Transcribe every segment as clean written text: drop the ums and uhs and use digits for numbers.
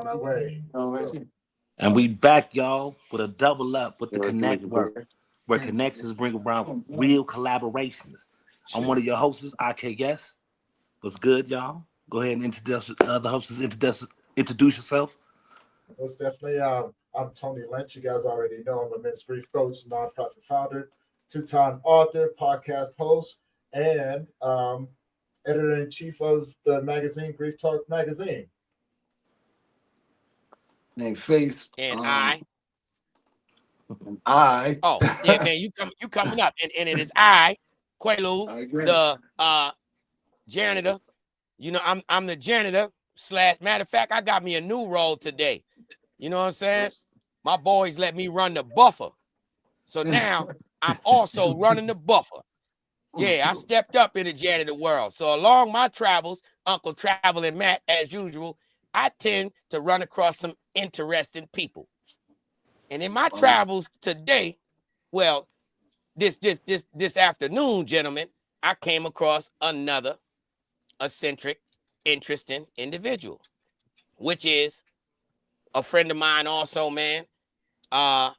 our way. And we back, y'all, with a double up with the Connect Work, where connections bring around real collaborations. I'm one of your hosts, IKS. What's good, y'all? Go ahead and introduce the other hosts. Introduce yourself. Most definitely. I'm Tony Lynch. You guys already know I'm a men's grief coach, nonprofit founder, two-time author, podcast host, and editor-in-chief of the magazine, Grief Talk Magazine. Named Face. And I. Oh, yeah, man, you coming up. And it is I, Quaalude, the janitor. You know, I'm the janitor / matter of fact, I got me a new role today. You know what I'm saying? My boys let me run the buffer. So now I'm also running the buffer. Yeah, I stepped up in the janitor world. So along my travels, Uncle Traveling Matt, as usual, I tend to run across some interesting people. And in my travels today, well, this afternoon, gentlemen, I came across another eccentric, interesting individual, which is a friend of mine also, man. The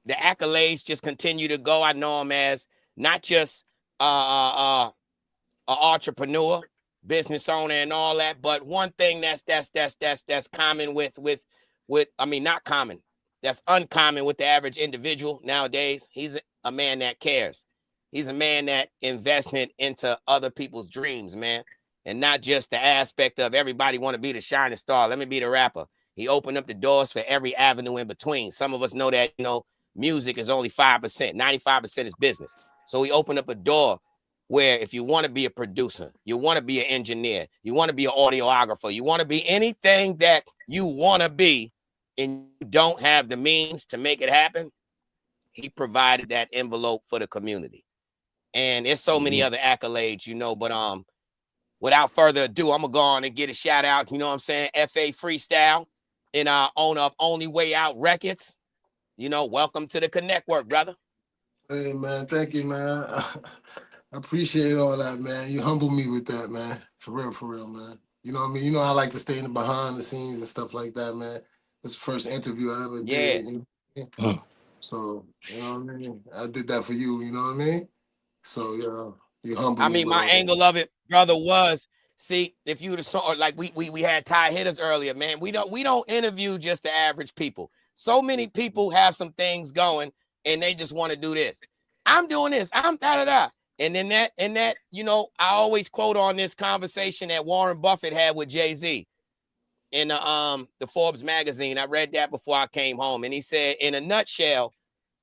accolades just continue to go. I know him as not just an entrepreneur, business owner, and all that, but one thing that's common with I mean, not common, that's uncommon with the average individual nowadays. He's a man that cares. He's a man that invested into other people's dreams, man, and not just the aspect of everybody want to be the shining star. Let me be the rapper. He opened up the doors for every avenue in between. Some of us know that, you know, music is only 5%, 95% is business. So he opened up a door where if you want to be a producer, you want to be an engineer, you want to be an audiographer, you want to be anything that you want to be, and you don't have the means to make it happen, he provided that envelope for the community. And there's so many other accolades, you know, but without further ado, I'm gonna go on and get a shout out, you know what I'm saying? FA Freestyle and owner of Only Way Out Records. You know, welcome to the Connectwork, brother. Hey, man, thank you, man. I appreciate all that, man. You humble me with that, man. For real, man. You know what I mean? You know I like to stay in the behind the scenes and stuff like that, man. This is the first interview I ever did. You know? So, you know what I mean? I did that for you, you know what I mean? So, you know, you humble me. I mean, my angle of it, brother, was, see, if you would have saw, like we had Ty Hitters earlier, man. We don't interview just the average people. So many people have some things going and they just want to do this. I'm doing this. I'm da-da-da. And then that, you know, I always quote on this conversation that Warren Buffett had with Jay-Z in the Forbes magazine. I read that before I came home. And he said, in a nutshell,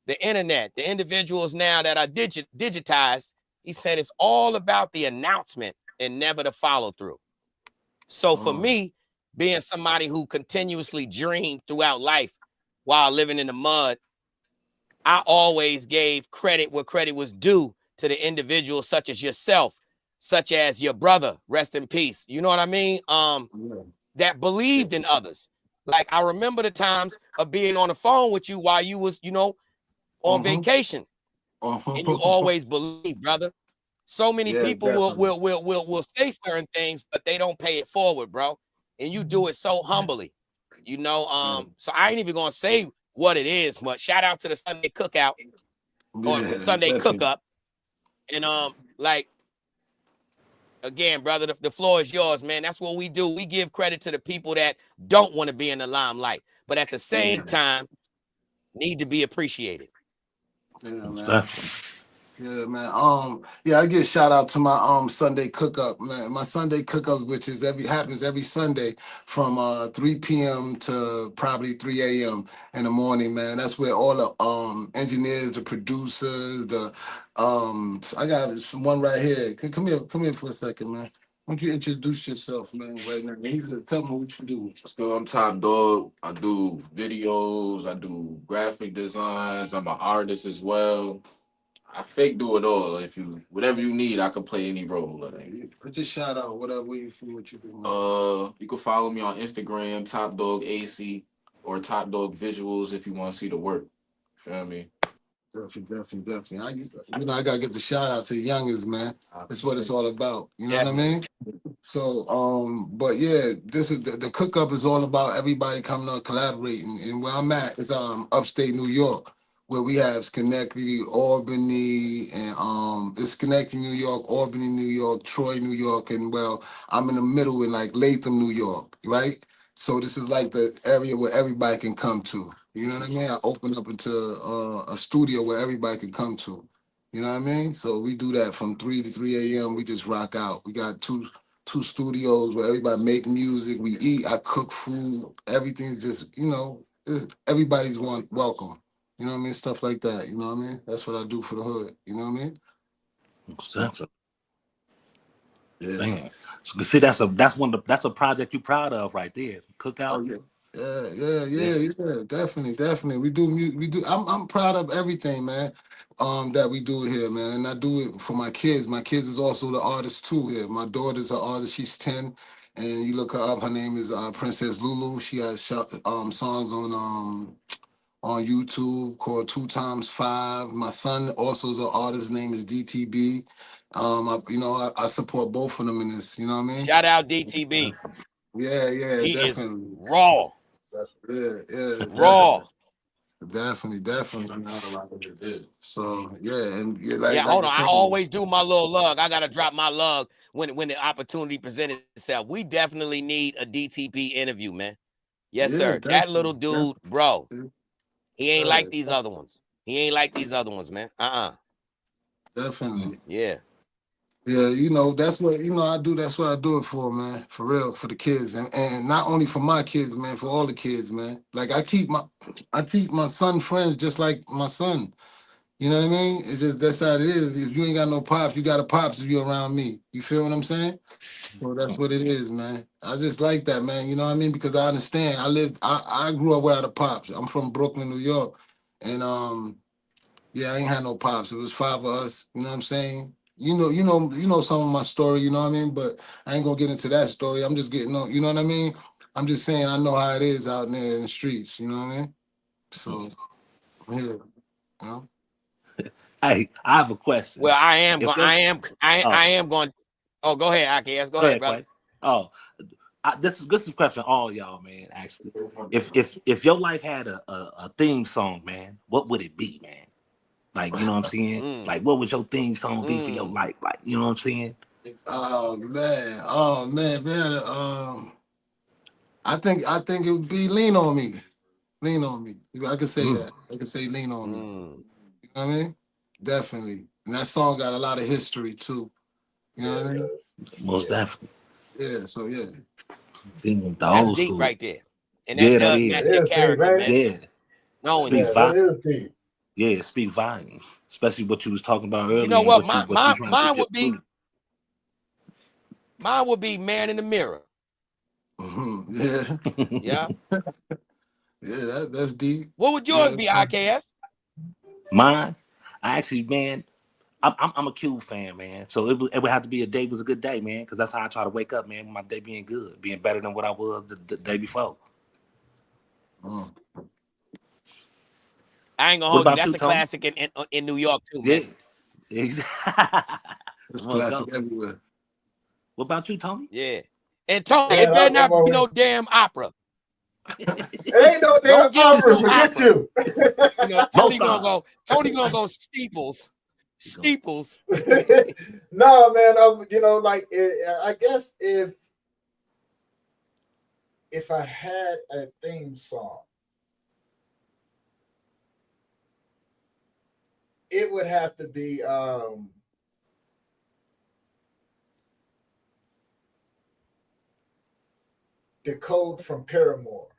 the internet, the individuals now that are digitized, he said it's all about the announcement and never the follow through. So for me, being somebody who continuously dreamed throughout life while living in the mud, I always gave credit where credit was due to the individuals such as yourself, such as your brother, rest in peace. You know what I mean? That believed in others. Like I remember the times of being on the phone with you while you was, you know, on vacation. And you always believe, brother. So many people will say certain things, but they don't pay it forward, bro. And you do it so humbly, you know. So I ain't even gonna say what it is, but shout out to the Sunday cookout or the Sunday cook-up. And like again, brother, the floor is yours, man. That's what we do. We give credit to the people that don't want to be in the limelight, but at the same time need to be appreciated. Yeah, man. Yeah, man. Yeah, I give a shout out to my Sunday cook-up, man. My Sunday cook-up, which is happens every Sunday from 3 p.m. to probably 3 a.m. in the morning, man. That's where all the engineers, the producers, I got one right here. Come here for a second, man. Why don't you introduce yourself, man, right now? Tell me what you do. Let's go. I'm Top Dog. I do videos. I do graphic designs. I'm an artist as well. I fake do it all. Whatever you need, I can play any role. Just shout out whatever you feel what you do. You can follow me on Instagram, Top Dog AC, or Top Dog Visuals if you want to see the work. Feel me? Definitely. I gotta get the shout out to the youngest, man. That's what it's all about. You know what I mean? So, but yeah, this is the cook up is all about everybody coming out collaborating. And where I'm at is upstate New York, where we have Schenectady, Albany, and it's Schenectady, New York, Albany, New York, Troy, New York, and well, I'm in the middle in like Latham, New York, right? So this is like the area where everybody can come to. You know what I mean? I opened up into a studio where everybody can come to. You know what I mean? So we do that from 3 to 3 a.m. We just rock out. We got two studios where everybody make music. We eat. I cook food. Everything's just, everybody's welcome. You know what I mean? Stuff like that. You know what I mean? That's what I do for the hood. You know what I mean? Exactly. Yeah. Damn. So, see, that's a project you're proud of right there. Cookout. Oh, yeah. Yeah. Definitely. We do. I'm proud of everything, man. That we do here, man, and I do it for my kids. My kids is also the artist too here. My daughter's an artist. She's 10, and you look her up. Her name is Princess Lulu. She has songs on YouTube called 2x5. My son also is an artist. His name is DTB. I support both of them in this. You know what I mean? Shout out DTB. Yeah, He definitely. is raw. Yeah. Raw. Definitely. So and Yeah, like hold I on. I said, always do my little lug. I gotta drop my lug when the opportunity presented itself. We definitely need a DTP interview, man. Yes, sir. That little dude, bro. He ain't like these other ones. He ain't like these other ones, man. Definitely. Yeah. Yeah, that's what I do. That's what I do it for, man. For real, for the kids, and not only for my kids, man, for all the kids, man. Like I keep my son friends just like my son. You know what I mean? It's just that's how it is. If you ain't got no pops, you got a pops if you're around me. You feel what I'm saying? Well, that's what it is, man. I just like that, man. You know what I mean? Because I understand. I grew up without a pops. I'm from Brooklyn, New York, and yeah, I ain't had no pops. It was 5 of us. You know what I'm saying? You know some of my story. You know what I mean? But I ain't gonna get into that story. I'm just getting on. You know what I mean? I'm just saying I know how it is out there in the streets. You know what I mean? So yeah, you know. Hey, I have a question. Well, I am going. Oh, go ahead, Akias. Go ahead, brother. Quay. Oh, this is a question for all y'all, man. Actually, if your life had a theme song, man, what would it be, man? Like, you know what I'm saying? Like, what would your theme song be for your life? Like, you know what I'm saying? Oh man. I think it would be Lean on Me. Lean on Me. I could say that. I could say Lean on Me. You know what I mean? Definitely. And that song got a lot of history too. You know what I mean? Most definitely. Yeah, so yeah. That's deep school right there. And that does match your character, man. Yeah. That is deep. Yeah, it speaks volumes. Especially what you was talking about earlier. You know what? Mine would be Man in the Mirror. Mm-hmm. Yeah. Yeah, that's deep. What would yours be, IKS? Mine? I actually, man, I'm a Cube fan, man. So it would have to be a day was a good day, man, because that's how I try to wake up, man, with my day being good, being better than what I was the day before. I ain't gonna hold you. That's a classic in New York too, man. Yeah, it's classic everywhere. What about you, Tony? Yeah, and Tony, it better not be no damn opera. It ain't no damn opera. Forget you. Tony gonna go Steeples. No, man. I guess if I had a theme song, it would have to be The Code from Paramore.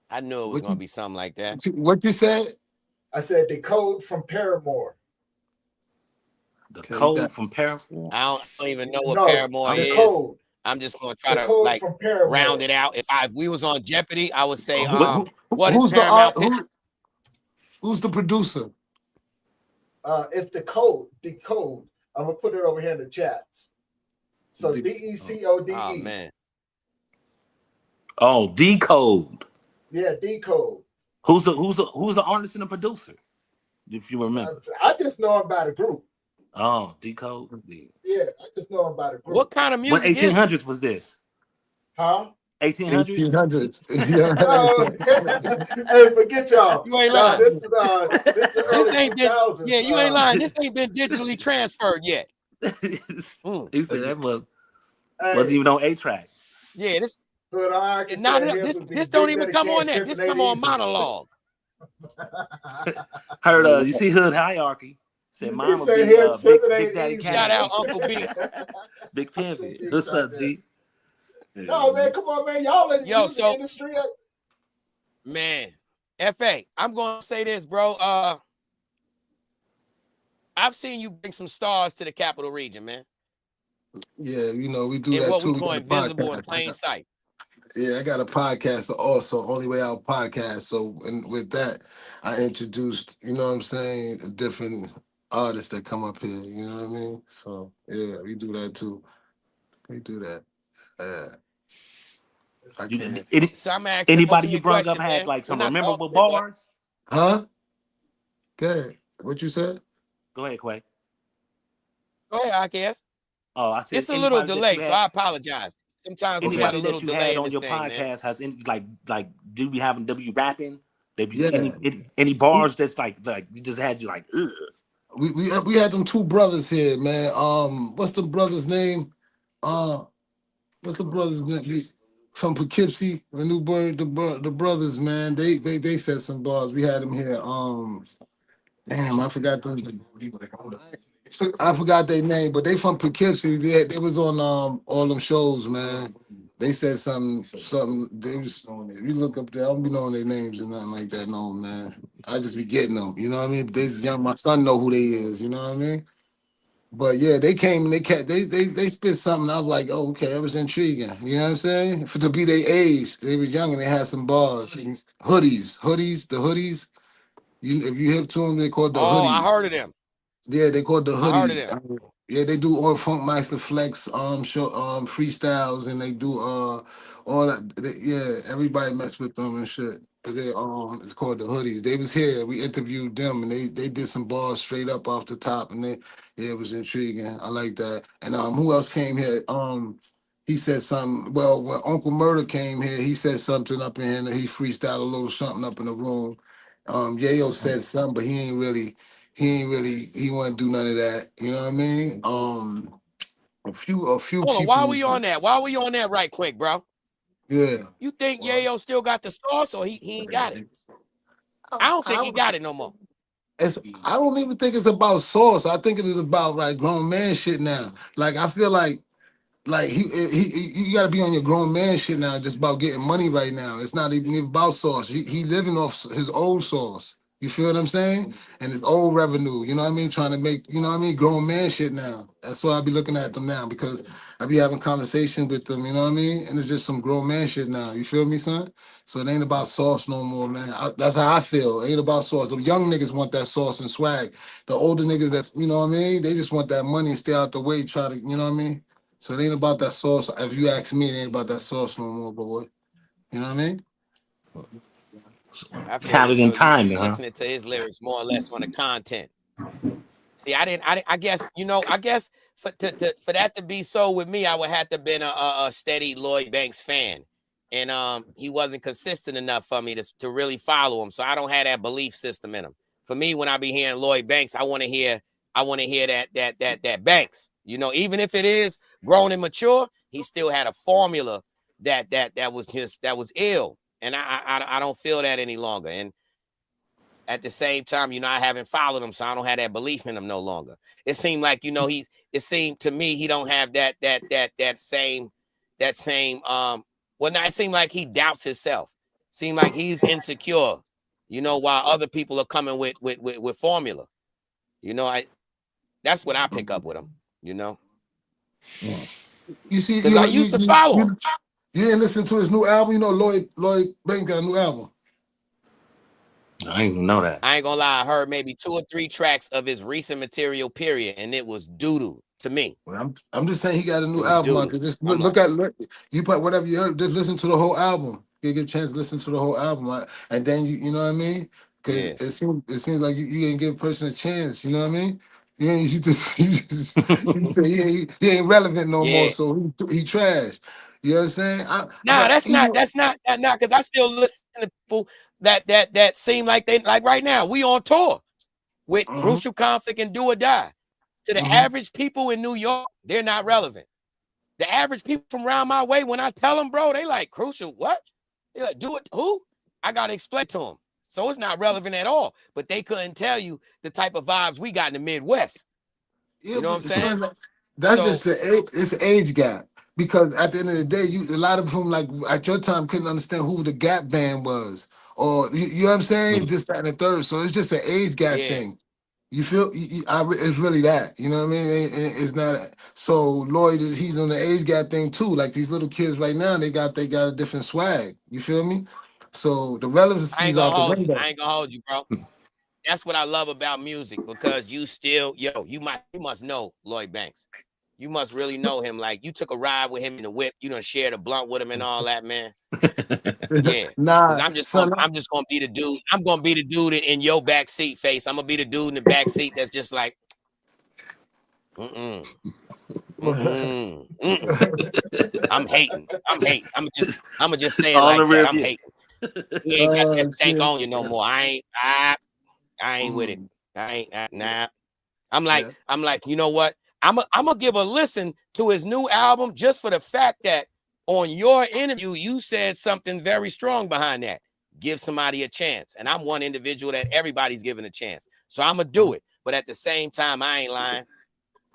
I knew it was gonna be something like that. What you said? I said The Code from Paramore. The Code from Paramore? I don't even know what Paramore is. Code. I'm just gonna try to round it out. If we was on Jeopardy, I would say what is Paramount Pictures? Who's the producer? It's The Code. The Code. I'm gonna put it over here in the chat. So DECODE. Oh man. Oh, Decode. Yeah, Decode. Who's the artist and the producer? If you remember. I just know him by the group. Oh, decode. Yeah, I just know him by the group. What kind of What music? 1800s was this? Huh? 1800s. 1800s. Oh, hey, forget y'all. You ain't No, lying. this is the This early ain't been. 2000s. Yeah, you ain't lying. This ain't been digitally transferred yet. He said that wasn't Hey, even on 8-track. Yeah, this. but I can And not say this. would be This don't Big even Daddy come on Kane, that. This come on monologue. Heard you see Hood Hierarchy. Said mine would said be his Big pimpin' ain't Daddy easy. Kane. Shout out Uncle B. Big Pimpin'. What's up, G? No, man, come on, man. Y'all in the music so industry. man, FA, I'm gonna say this, bro. I've seen you bring some stars to the capital region, man. Yeah, you know, we do in that what too. we call invisible in plain sight. Yeah, I got a podcast also, Only Way Out podcast. So, and with that, I introduced, you know what I'm saying, different artists that come up here, you know what I mean? So, yeah, we do that too. We do that. So I'm asking anybody both of you your brung up questions, had man. like some Well, not all memorable of it, but- bars? Huh? Good. What you said? Go ahead, Quay. Go ahead, I guess. Oh, I said It's a little delay, so I apologize. Sometimes we got a anybody little that you delay had in on this your thing, podcast man. has any like do we having W rapping? They be Yeah. any bars that's like we just had you like ugh. We had them two brothers here, man. What's the brother's name? What's the brother's name? From Poughkeepsie, the Newburgh, the brothers, man. They said some bars. We had them here. Damn, I forgot them. I forgot their name, but they from Poughkeepsie. They was on all them shows, man. They said something. They was. If you look up there, I don't be knowing their names or nothing like that, no, man. I just be getting them. You know what I mean? They young. My son know who they is. You know what I mean? But yeah, they came and they spit something. I was like, oh, okay, that was intriguing. You know what I'm saying? For to be their age, they was young and they had some bars. Hoodies. If you hip to them, they called the Oh, I hoodies. heard of them. Yeah, they called the I heard of hoodies. them. Yeah, they do all Funk Master Flex show freestyles and they do all that. Yeah, everybody mess with them and shit. But they it's called the hoodies. They was here. We interviewed them and they did some bars straight up off the top and it was intriguing. I like that. And who else came here? He said something. Well, when Uncle Murder came here, he said something up in here and he freestyled a little something up in the room. Yayo said something, but he wouldn't do none of that. You know what I mean? A few Hold people. on, why we on that? Why we on that right quick, bro? Yeah. You think Yayo still got the sauce or he ain't got it? I don't think he got it no more. I don't even think it's about sauce. I think it is about like grown man shit now. Like I feel like you got to be on your grown man shit now. Just about getting money right now. It's not even about sauce. He living off his old sauce. You feel what I'm saying? And his old revenue. You know what I mean? Trying to make grown man shit now. That's why I be looking at them now because I be having conversations with them. You know what I mean? And it's just some grown man shit now. You feel me, son? So it ain't about sauce no more, man. That's how I feel. It ain't about sauce. The young niggas want that sauce and swag. The older niggas that's you know what I mean? They just want that money and stay out the way. Try to you know what I mean? So it ain't about that sauce. If you ask me, it ain't about that sauce no more, boy. You know what I mean? I feel Talent you. and So timing, you huh? listening to his lyrics more or less on the content. See, I guess I guess for that to be so with me, I would have to been a steady Lloyd Banks fan, and he wasn't consistent enough for me to really follow him. So I don't have that belief system in him. For me, when I be hearing Lloyd Banks, I want to hear that Banks. You know, even if it is grown and mature, he still had a formula that was ill, and I don't feel that any longer. And at the same time, I haven't followed him, so I don't have that belief in him no longer. It seemed like, it seemed to me he don't have that same well, now it seemed like he doubts himself. Seemed like he's insecure, while other people are coming with formula. That's what I pick up with him, You see, because I used to follow him. You didn't listen to his new album? You know, Lloyd Banks got a new album. I didn't even know that. I ain't gonna lie, I heard maybe 2 or 3 tracks of his recent material, period, and it was doo-doo to me. Well, I'm just saying he got a new album out there. Just look you put whatever you heard, just listen to the whole album. You get a chance to listen to the whole album, and then you know what I mean? Because it seems like you didn't give a person a chance. You know what I mean? You say he ain't relevant no more, Yeah. so he trash. You know what I'm saying? Nah, that's not because I still listen to people that seem like they like right now. We on tour with Crucial Conflict and Do or Die. To the average people in New York, they're not relevant. The average people from around my way, when I tell them, bro, they like Crucial. What? They like, do it. Who? I gotta explain to them. So it's not relevant at all. But they couldn't tell you the type of vibes we got in the Midwest. Yeah, You know what I'm saying? Son, that's just the age. It's an age gap. Because at the end of the day, a lot of them, like at your time, couldn't understand who the Gap Band was, or you know what I'm saying, just that and the third. So it's just an age gap thing. You feel? It's really that. You know what I mean? It's not. So Lloyd, he's on the age gap thing too. Like these little kids right now, they got a different swag. You feel me? So the relevancy is out the window. I ain't gonna hold you, bro. That's what I love about music, because you still, you must know Lloyd Banks. You must really know him. Like, you took a ride with him in the whip. You done shared a blunt with him and all that, man. Yeah. Because I'm just gonna be the dude. I'm gonna be the dude in your back seat face. I'm gonna be the dude in the back seat that's just like, I'm hating. I'm gonna just say it All like that. I'm view. hating. You ain't got that stank on you no more. I ain't with it. Nah. I'm like, you know what? I'm gonna give a listen to his new album just for the fact that on your interview you said something very strong behind that. Give somebody a chance, and I'm one individual that everybody's giving a chance, so I'm gonna do it. But at the same time, I ain't lying.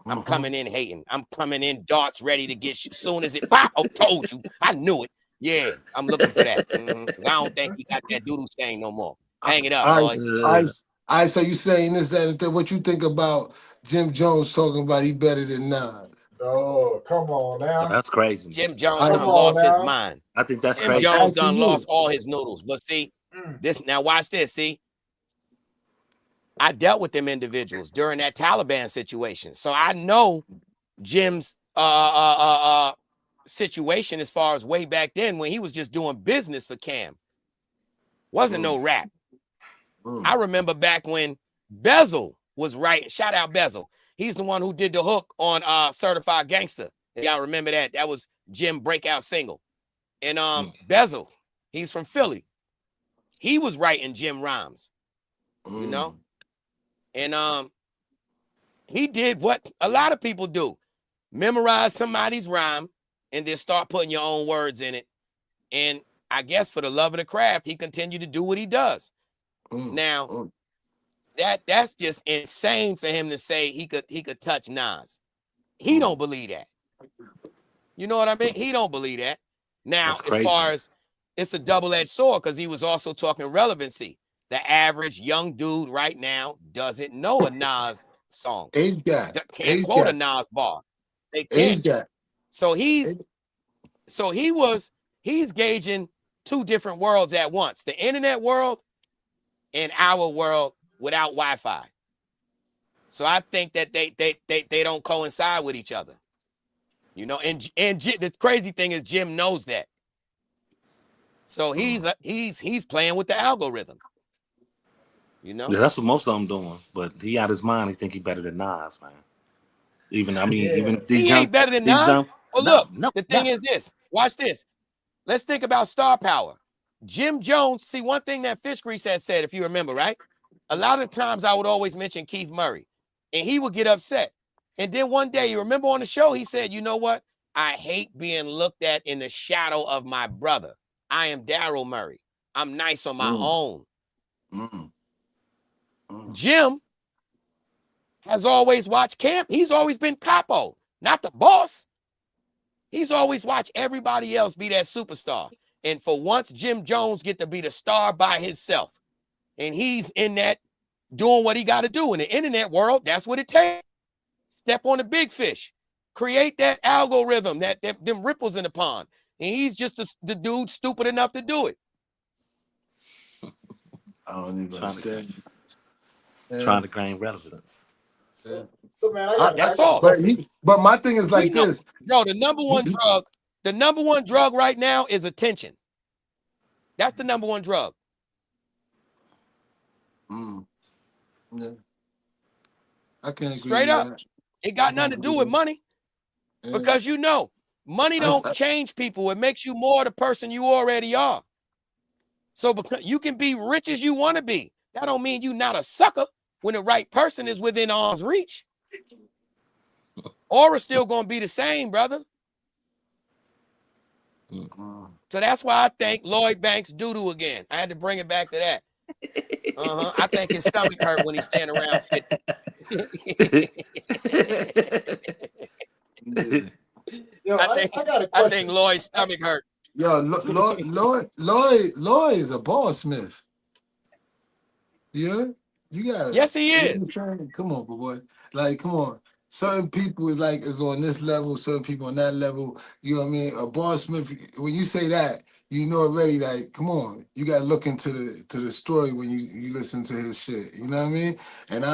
I'm coming in hating. I'm coming in darts ready to get you. Soon as it pop, told you, I knew it. Yeah, I'm looking for that. Because I don't think he got that doodle stain no more. Hang it up, Lloyd. So you saying this, that, and what you think about Jim Jones talking about he better than Nas? Oh, come on now. Oh, that's crazy. Jim Jones done lost his mind. I think that's Jim crazy. Jones done lost all his noodles. But see, this now watch this. See, I dealt with them individuals during that Taliban situation. So I know Jim's situation as far as way back then when he was just doing business for Cam. Wasn't no rap. I remember back when Bezel was writing. Shout out Bezel. He's the one who did the hook on Certified Gangster. Y'all remember that? That was Jim breakout single. And Bezel, he's from Philly. He was writing Jim rhymes, you know? And he did what a lot of people do. Memorize somebody's rhyme and then start putting your own words in it. And I guess for the love of the craft, he continued to do what he does. Now, that's just insane for him to say he could touch Nas. He don't believe that. You know what I mean? He don't believe that. Now, as far as it's a double-edged sword, because he was also talking relevancy. The average young dude right now doesn't know a Nas song. Can't quote a Nas bar. They can't. So he's gauging two different worlds at once: the internet world and our world without Wi-Fi. So I think that they don't coincide with each other. You know, and the crazy thing is Jim knows that. So he's playing with the algorithm. You know? Yeah, that's what most of them doing. But he out his mind, he think he better than Nas, man. Even these ain't better than Nas. Well, look, the thing is this. Watch this. Let's think about star power. Jim Jones, see, one thing that Fish Grease had said, if you remember, right? A lot of times I would always mention Keith Murray, and he would get upset. And then one day, you remember on the show, he said, you know what? I hate being looked at in the shadow of my brother. I am Daryl Murray. I'm nice on my own. Jim has always watched Camp. He's always been capo, not the boss. He's always watched everybody else be that superstar. And for once, Jim Jones get to be the star by himself. And he's in that doing what he got to do. In the internet world, that's what it takes. Step on the big fish. Create that algorithm, them ripples in the pond. And he's just the dude stupid enough to do it. I don't even understand. Trying to gain relevance. So man, that's all. But my thing is like this. Bro, the number one drug right now is attention. That's the number one drug. Yeah. I can agree Straight with up. that. It got nothing to do with money. Yeah. Because money don't change people. It makes you more the person you already are. So because you can be rich as you want to be. That don't mean you not a sucker when the right person is within arm's reach. Aura's still gonna be the same, brother. So that's why I think Lloyd Banks doo-doo again. I had to bring it back to that. I think his stomach hurt when he's standing around 50. Yo, I got a question. I think Lloyd's stomach hurt. Yo, Lloyd is a ball smith. Yeah, you got it. Yes, he is. Come on, boy. Like, come on. Certain people is on this level, certain people on that level. You know what I mean? A ball smith. When you say that, you know already. Like, come on, you got to look into the story when you listen to his shit. You know what I mean? And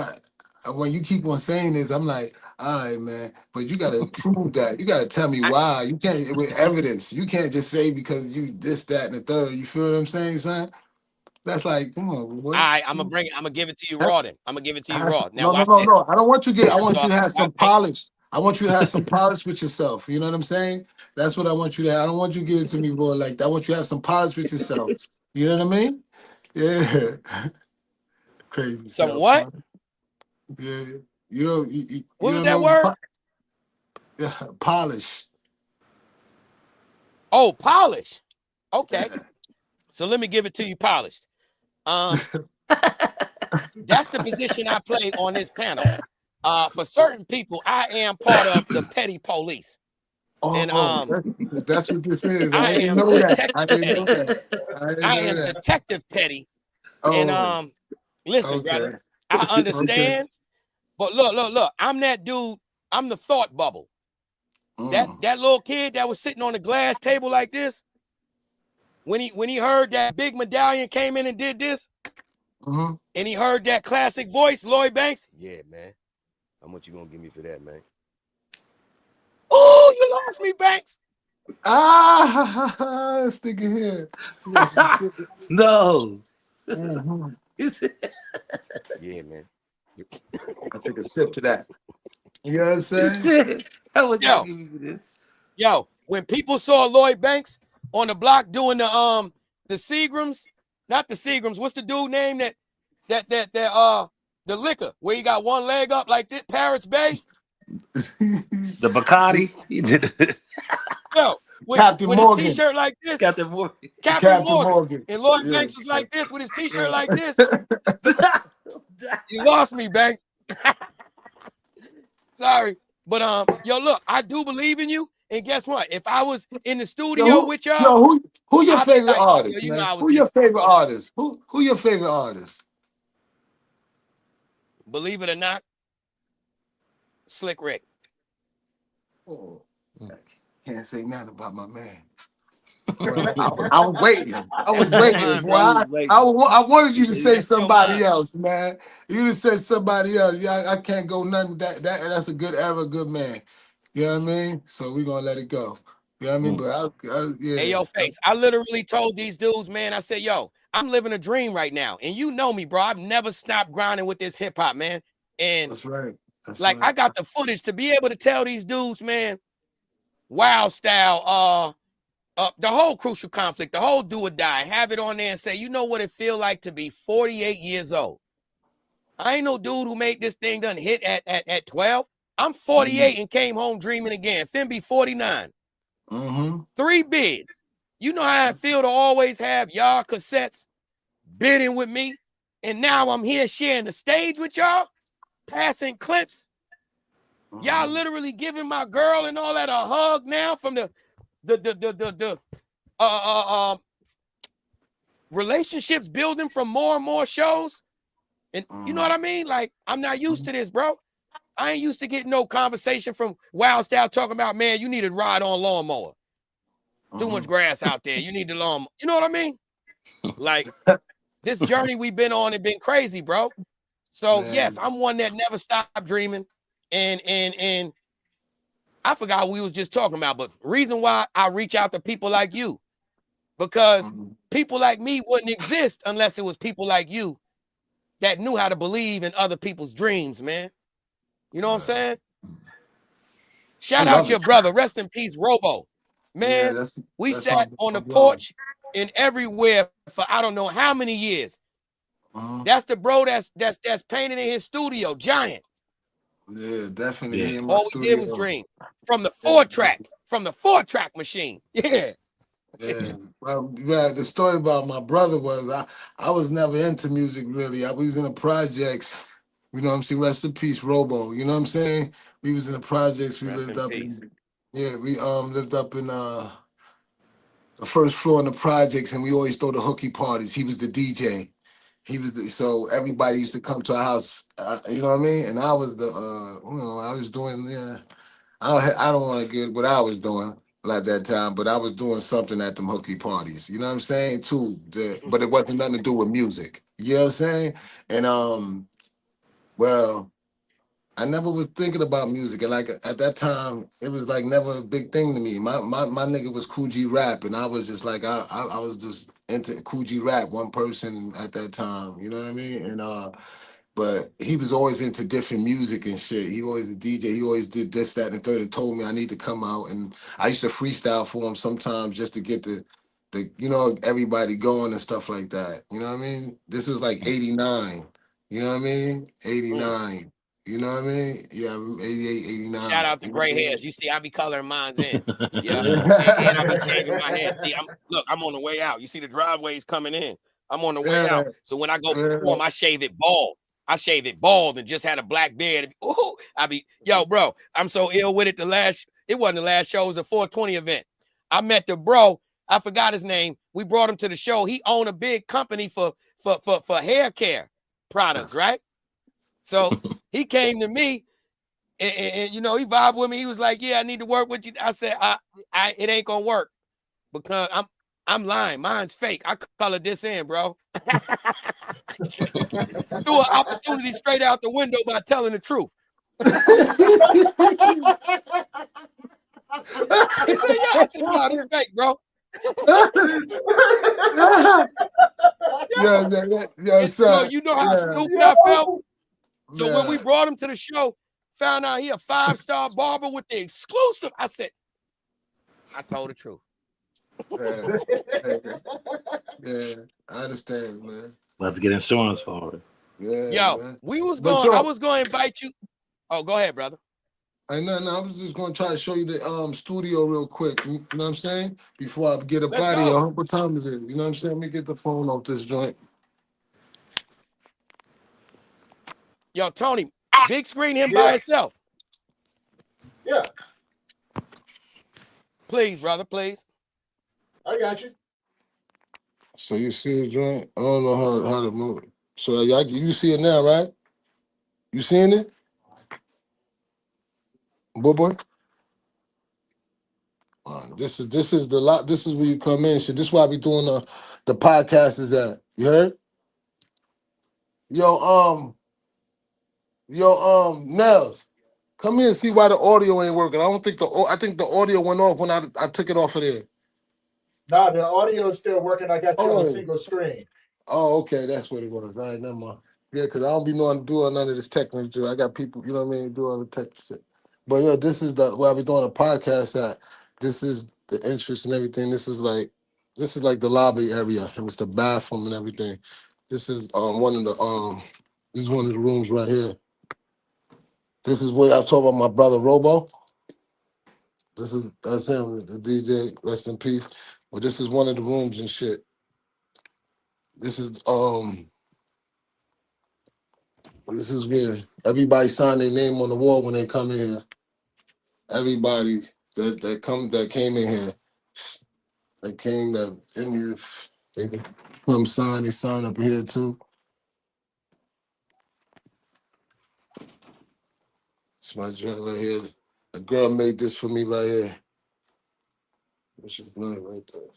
when you keep on saying this, I'm like, all right, man. But you got to prove that. You got to tell me why. You can't with evidence. You can't just say because you this, that, and the third. You feel what I'm saying, son? That's like, come on, boy. All right, I'm gonna give it to you raw then. I'm gonna give it to you raw. Now, no. I don't want you to get. I want you to have some polish. I want you to have some polish with yourself. You know what I'm saying? That's what I want you to have. I don't want you to give it to me raw like that. I want you to have some polish with yourself. You know what I mean? Yeah. Crazy. Some what? Yeah. You know. What was that word? Yeah, polish. Oh, polish. Okay. So let me give it to you polished. That's the position I play on this panel. For certain people, I am part of the petty police. And that's what this is. I didn't am know that. I am detective petty. And listen, brother, I understand. But look, I'm that dude. I'm the thought bubble. That little kid that was sitting on the glass table like this. When he heard that big medallion came in and did this, and he heard that classic voice, Lloyd Banks. Yeah, man. How much you gonna give me for that, man? Oh, you lost me, Banks. Sticking here. No. Yeah, man. I took a sip to that. You know what I'm saying? How much you give me for this? Yo, when people saw Lloyd Banks on the block doing the Seagrams, not the Seagrams. What's the dude name the liquor where he got one leg up like this, Parrots Bay? The Bacardi. Yo, with his t-shirt like this. Captain Morgan. Captain Morgan. And Lloyd Banks was like this with his t-shirt like this. You lost me, Banks. Sorry. But yo, look, I do believe in you. And guess what? If I was in the studio with y'all, who your favorite artist, man? Who your favorite artist? Who your favorite artist? Believe it or not, Slick Rick. Oh, can't say nothing about my man. I was waiting. I wanted you to say somebody else, man. You just said somebody else. Yeah, I can't go nothing. That's a good era, good man. You know what I mean? So we're gonna let it go. You know what I mean? But yeah. Hey, yo, Face. I literally told these dudes, man, I said, yo, I'm living a dream right now. And you know me, bro. I've never stopped grinding with this hip-hop, man. And that's right. I got the footage to be able to tell these dudes, man, Wild Style, the whole Crucial Conflict, the whole Do or Die, have it on there and say, you know what it feel like to be 48 years old. I ain't no dude who made this thing done hit at 12. I'm 48 and came home dreaming again. Fin be 49. 3 bids. You know how I feel to always have y'all cassettes bidding with me. And now I'm here sharing the stage with y'all, passing clips. Y'all literally giving my girl and all that a hug now from the relationships building from more and more shows. And you know what I mean? Like, I'm not used to this, bro. I ain't used to getting no conversation from Wild Style talking about, man, you need to ride on lawnmower. Too much grass out there. You need the lawnmower. You know what I mean? Like, this journey we've been on has been crazy, bro. So, yes, I'm one that never stopped dreaming. And I forgot what we was just talking about, but reason why I reach out to people like you, because people like me wouldn't exist unless it was people like you that knew how to believe in other people's dreams, man. You know what I'm saying? Shout out your brother. Rest in peace, Robo. Man, we sat on the porch and everywhere for I don't know how many years. That's the bro that's painting in his studio, Giant. Yeah, definitely. Yeah. All we did was dream from the 4-track machine. Yeah. Yeah. Well, the story about my brother was I was never into music really. I was in the projects. You know what I'm saying? Rest in peace, Robo. You know what I'm saying? We was in the projects. We lived up in lived up in the first floor in the projects, and we always throw the hooky parties. He was the DJ. So everybody used to come to our house. You know what I mean? And I was I was doing I don't want to get what I was doing at that time, but I was doing something at them hooky parties. You know what I'm saying? Too. But it wasn't nothing to do with music. You know what I'm saying? And well, I never was thinking about music, and like at that time, it was like never a big thing to me. My nigga was Cool G Rap, and I was just like I was just into Cool G Rap, one person at that time. You know what I mean? And but he was always into different music and shit. He always a DJ. He always did this, that, and the third, and told me I need to come out. And I used to freestyle for him sometimes just to get the everybody going and stuff like that. You know what I mean? This was like '89. You know what I mean? '89. You know what I mean? Yeah, 88, 89. Shout out to gray hairs. You see, I be coloring mines in. Yeah. and I be shaving my hair. See, I'm on the way out. You see the driveway's coming in. I'm on the way out. So when I go perform, I shave it bald. And just had a black beard. Ooh, bro, I'm so ill with it. It wasn't the last show, it was a 420 event. I met the bro, I forgot his name. We brought him to the show. He owned a big company for hair care products, right? So he came to me and he vibed with me. He was like, "Yeah, I need to work with you." I said, it ain't gonna work because I'm lying. Mine's fake. I colored this in, bro. Threw an opportunity straight out the window by telling the truth. He said, "Yeah." I said, "No, this fake, bro." You know how stupid I felt. So when we brought him to the show, found out he a 5-star barber with the exclusive. I said, I told the truth. Yeah, I understand, man. We'll have to get insurance for it. Yeah, man. I was going to invite you. Oh, go ahead, brother. I was just going to try to show you the studio real quick. You know what I'm saying? Before I get up out of here. What time is it? You know what I'm saying? Let me get the phone off this joint. Yo, Tony, big screen him by himself. Yeah. Please, brother, please. I got you. So you see the joint? I don't know how to move it. So you see it now, right? You seeing it? Boy. This is the lot. This is where you come in. Shit. This is why I be doing the podcast is at. You heard? Yo, Nels, come here and see why the audio ain't working. I think the audio went off when I took it off of there. No, the audio is still working. I got you on a single screen. Oh, okay, that's what it was. All right, never mind. Yeah, because I don't be knowing to do none of this technical. I got people, you know what I mean, do all the tech shit. But yeah, this is where we doing a podcast at. This is the entrance and everything. This is like the lobby area. And it's the bathroom and everything. This is one of the rooms right here. This is where I talk about my brother Robo. That's him, the DJ, rest in peace. Well, this is one of the rooms and shit. This is where everybody sign their name on the wall when they come in here. Everybody that came in here, in here, they come sign. They sign up here too. It's my joint right here. A girl made this for me right here. What's your name right there?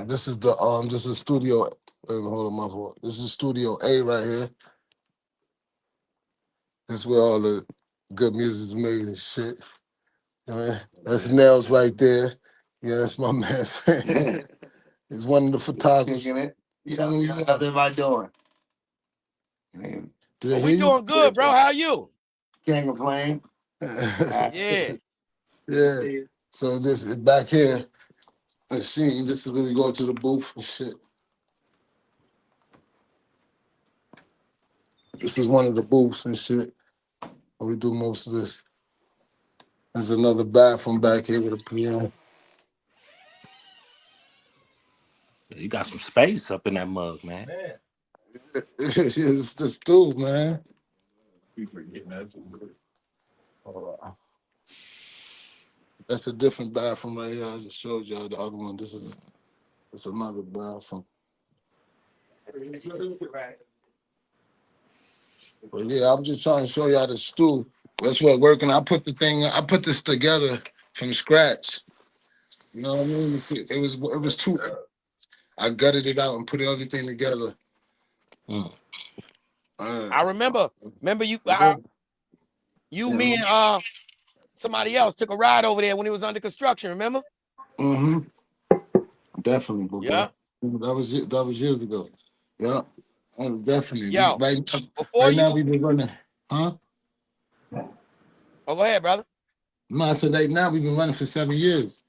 This is studio. Hold on, my fault. This is studio A right here. This is where all the good music is made and shit. You know, that's Nels right there. Yeah, that's my man. He's one of the photographers. How's everybody doing? We doing good, bro. How are you? Can't complain. Yeah. Yeah. So this is back here. Let's see. This is when we go to the booth and shit. This is one of the booths and shit. Where we do most of this. There's another bathroom back here with a piano. You got some space up in that mug, man. It's the stool, man. That's a different bathroom right here. I just showed y'all the other one. It's another bathroom. Yeah, I'm just trying to show y'all the stool. That's what working. I put this together from scratch. You know what I mean? It was too. I gutted it out and put everything together. I remember you, me, and somebody else took a ride over there when it was under construction. Remember? Mm-hmm. Definitely. Yeah. That was years ago. Yeah. Definitely. Yo, Right now we've been running. Huh? Oh, go ahead, brother. No, I said right now we've been running for 7 years.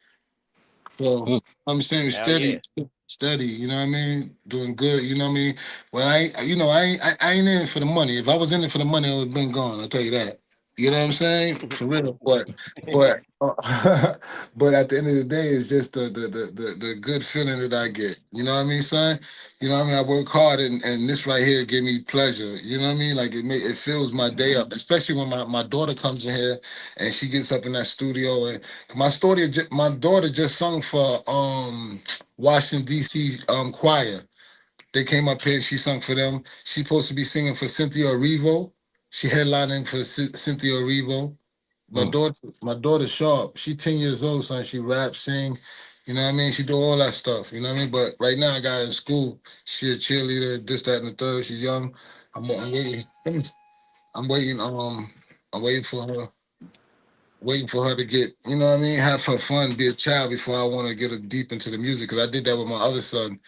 So I'm saying steady, you know what I mean? Doing good, you know what I mean? Well, I ain't in it for the money. If I was in it for the money, I would have been gone, I'll tell you that. You know what I'm saying? For real. But but at the end of the day, it's just the good feeling that I get. You know what I mean, son? You know what I mean? I work hard and this right here give me pleasure. You know what I mean? Like it fills my day up, especially when my daughter comes in here and she gets up in that studio. And my daughter just sung for Washington D.C. Choir. They came up here and she sung for them. She's supposed to be singing for Cynthia Erivo. She headlining for Cynthia Erivo. My daughter's sharp. She 10 years old, son. She raps, sing. You know what I mean? She do all that stuff. You know what I mean? But right now I got her in school. She a cheerleader, this, that, and the third. She's young. I'm waiting. I'm waiting for her. Waiting for her to get, you know what I mean, have her fun, be a child before I want to get her deep into the music. Because I did that with my other son,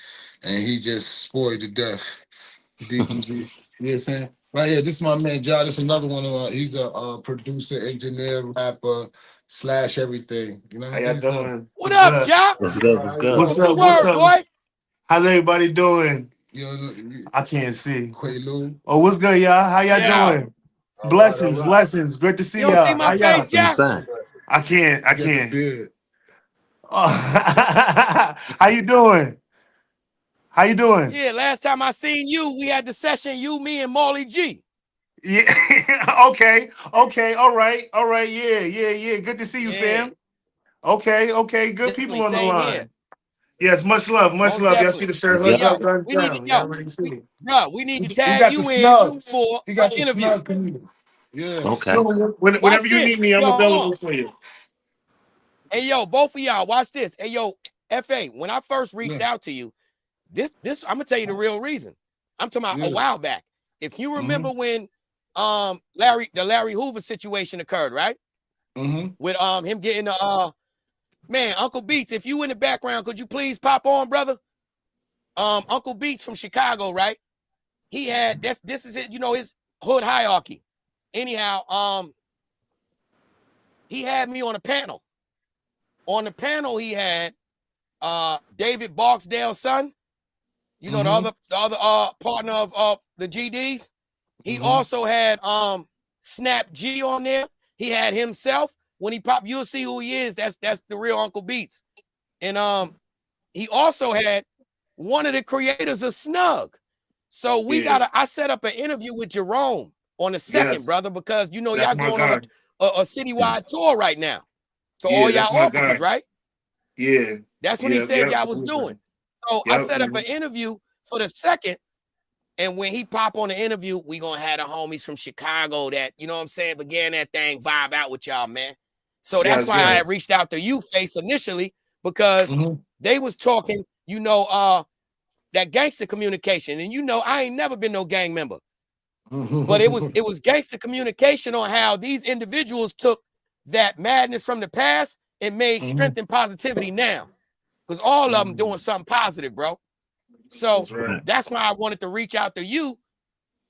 and he just spoiled to death. Deep into, you know what I'm saying? Right here, this is my man, John. This is another one. He's a producer, engineer, rapper, / everything. You know How y'all doing? What up, Ja? What's good? What's good? What's up? What's What's word, up? boy? How's everybody doing? You know, I can't see. Quaalude. Oh, what's good, y'all? How y'all doing? Blessings, blessings. Great to see You don't see y'all. my How y'all? face, Ja? I can't. You got the beard. Oh. How you doing? How you doing? Yeah, last time I seen you, we had the session, you, me, and Molly G. Yeah. Okay. All right. Yeah. Good to see you, fam. Okay. Good Definitely, people on the same line. here. Yes, much love. Most Y'all definitely. see the shirt Hey, hoods yo, up, guns we need to, down. Y'all already see it. bro, we need to He tag got the you snug. in for He got an the interview. snug community. Yeah. Okay. So Watch whenever you this. need me, I'm Yo, available for you. Hey, yo, both of y'all, watch this. Hey, yo, FA, when I first reached out to you, this I'm gonna tell you the real reason. I'm talking about a while back. If you remember when the Larry Hoover situation occurred, right? With him getting the man, Uncle Beats, if you in the background, could you please pop on, brother? Uncle Beats from Chicago, right? He had this is it, you know, his hood hierarchy. Anyhow, he had me on a panel. On the panel, he had David Barksdale's son, you know, the other partner of the GDs. He also had Snap G on there. He had himself. When he popped, you'll see who he is. That's the real Uncle Beats. And he also had one of the creators of Snug. So I set up an interview with Jerome on the 2nd, brother, because you know y'all going on a citywide tour right now to all y'all offices, right? Yeah. That's what he said y'all was doing. So I set up an interview for the 2nd. And when he pop on the interview, we gonna have the homies from Chicago that, you know what I'm saying, began that thing, vibe out with y'all, man. So that's why I reached out to you, Face, initially, because they was talking, you know, that gangster communication. And you know, I ain't never been no gang member. But it was gangster communication on how these individuals took that madness from the past and made strength and positivity now. Because all of them doing something positive, bro. So that's why I wanted to reach out to you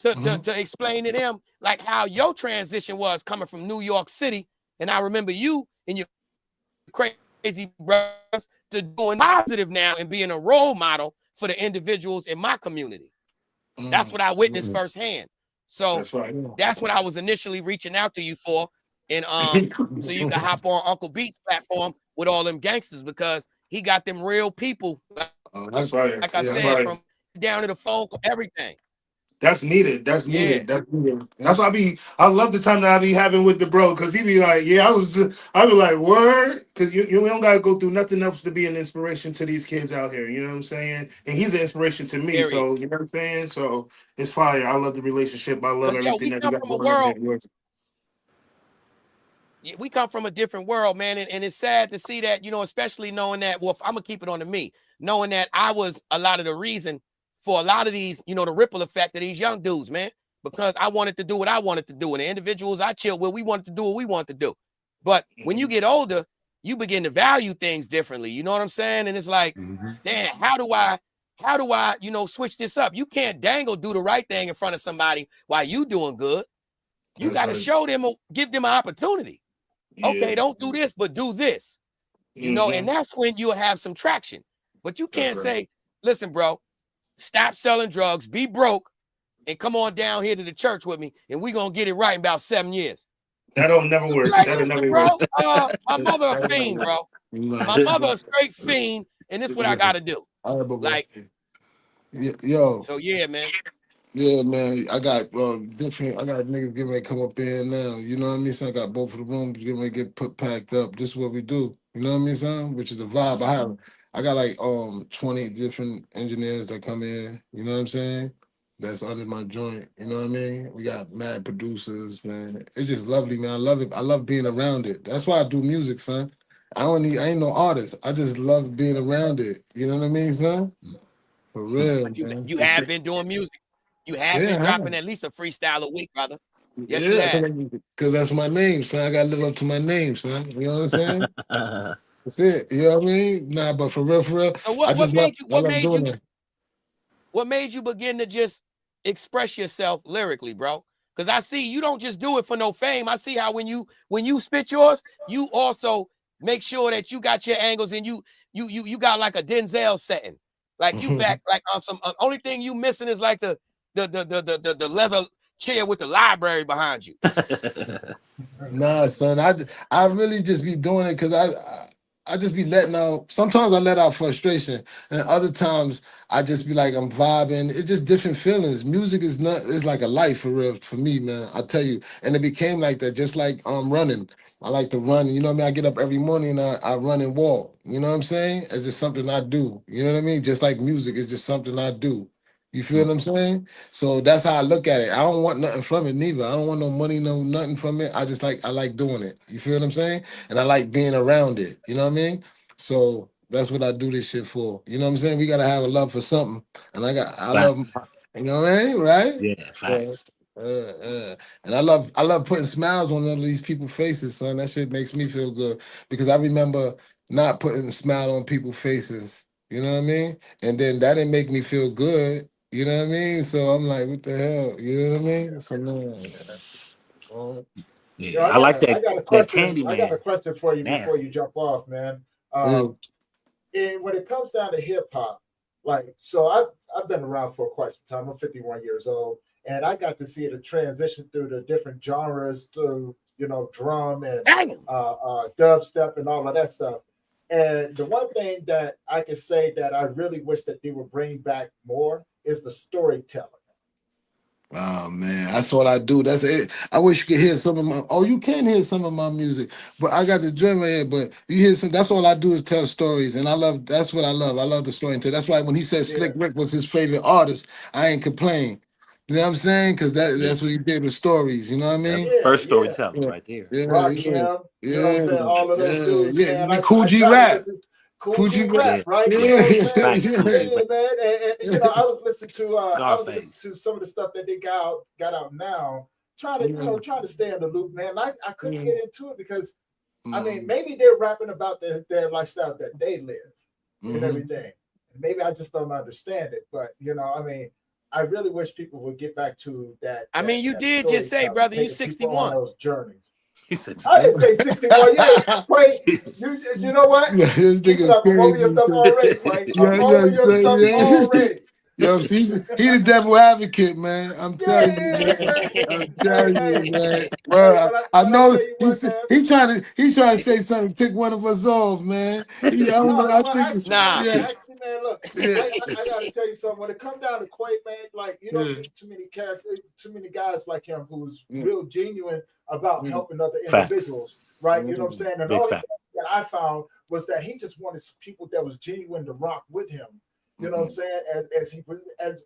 to explain to them like how your transition was coming from New York City. And I remember you and your crazy brothers to doing positive now and being a role model for the individuals in my community. That's what I witnessed firsthand. So that's what I was initially reaching out to you for. And so you can hop on Uncle Beat's platform with all them gangsters because he got them real people. That's right. Like I said, from down to the phone, everything. That's needed. That's needed. That's needed. That's why I love the time that I be having with the bro, because he be like, I be like, word, because you don't gotta go through nothing else to be an inspiration to these kids out here. You know what I'm saying? And he's an inspiration to me. So you know what I'm saying? So it's fire. I love the relationship. I love everything that we got going on. Yeah, we come from a different world, man, and it's sad to see that, especially knowing that. Well, I'm gonna keep it on to me, knowing that I was a lot of the reason for a lot of these, the ripple effect of these young dudes, man, because I wanted to do what I wanted to do. And the individuals I chilled with, we wanted to do what we wanted to do. But when you get older, you begin to value things differently. You know what I'm saying? And it's like, damn, how do I, switch this up? You can't do the right thing in front of somebody while you doing good. You got to show them, give them an opportunity. Okay, don't do this, but do this. And that's when you'll have some traction. But you can't say, listen, bro, stop selling drugs, be broke, and come on down here to the church with me, and we're going to get it right in about 7 years. That'll never work. Like, listen, bro, my mother a fiend, bro. My mother a straight fiend, and this is what I got to do. Like, yo. So, yeah, man. Yeah, man. I got niggas getting ready to come up in now. You know what I mean? So I got both of the rooms getting ready to get packed up. This is what we do. You know what I mean, son? Which is the vibe. I got like 20 different engineers that come in, you know what I'm saying? That's under my joint. You know what I mean? We got mad producers, man. It's just lovely, man. I love it. I love being around it. That's why I do music, son. I ain't no artist. I just love being around it. You know what I mean, son? For real. But man. you have been doing music. You have been dropping at least a freestyle a week, brother. Yes, you yeah, have. because that's my name, son. I gotta live up to my name, son. You know what I'm saying? That's it. You know what I mean? Nah, but for real. So what made you begin to just express yourself lyrically, bro? Because I see you don't just do it for no fame. I see how when you spit yours, you also make sure that you got your angles and you got like a Denzel setting. Like you back like on some only thing you missing is like the leather chair with the library behind you. Nah, son. I really just be doing it because I just be letting out. Sometimes I let out frustration, and other times I just be like I'm vibing. It's just different feelings. Music is like a life for real for me, man. I tell you, and it became like that. Just like running. I like to run. You know what I mean? I get up every morning and I run and walk. You know what I'm saying? It's just something I do. You know what I mean? Just like music, it's just something I do. You feel what I'm saying? So that's how I look at it. I don't want nothing from it neither. I don't want no money, no nothing from it. I like doing it. You feel what I'm saying? And I like being around it. You know what I mean? So that's what I do this shit for. You know what I'm saying? We gotta have a love for something. And I love, you know what I mean? Right? Yeah, facts. And I love putting smiles on all these people's faces, son. That shit makes me feel good because I remember not putting a smile on people's faces. You know what I mean? And then that didn't make me feel good. You know what I mean? So I'm like, what the hell? You know what I mean? So no. Yeah, I like that. I got a that question. candy I got man. a question for you before Nasty. you jump off, man. Yeah. And when it comes down to hip hop, so I've been around for quite some time. I'm 51 years old, and I got to see the transition through the different genres, through drum and dubstep and all of that stuff. And the one thing that I can say that I really wish that they would bring back more is the storytelling. Oh man, that's what I do. That's it. I wish you could hear some of my. Oh, you can hear some of my music, but I got the drum right here. But you hear some. That's all I do is tell stories, and I love. That's what I love. I love the story. And that's why when he said Slick Rick was his favorite artist, I ain't complain. You know what I'm saying? Because that's what he did with stories. You know what I mean? First storytelling right there. Rakim, you know what I'm saying? All of those dudes, man. I Cool G try to rap. listen. Cool G rap, right? Yeah. You know what I'm saying? Cool Yeah, man. And I was listening Scarface. to some of the stuff that they got out now, trying to stay in the loop, man. I couldn't get into it because I mean, maybe they're rapping about their lifestyle that they live and everything. Maybe I just don't understand it, but I mean, I really wish people would get back to that. I mean, you that did just say, brother, you taking people on 61. those journeys. He said, I didn't say 61. Wait, you know what? Yeah, this Keep it nigga's up. I'm over your crazy. stuff already, Quay. I'm Yeah, over your stuff yeah. already. Yo, he the devil advocate, man. I'm Yeah, telling he you, is, man. man. I'm telling you, man. Hey, Bro, I but I know tell you what, man. he's trying to say something to tick one of us off, man. I don't know. No, I well, think, yeah, actually, man, look, yeah, I gotta tell you something. When it comes down to Quay, man, like you don't meet too many characters, too many guys like him who's real genuine about helping other individuals, right? You know what I'm saying? And Big all fact. that I found was that he just wanted some people that was genuine to rock with him. You know what I'm saying?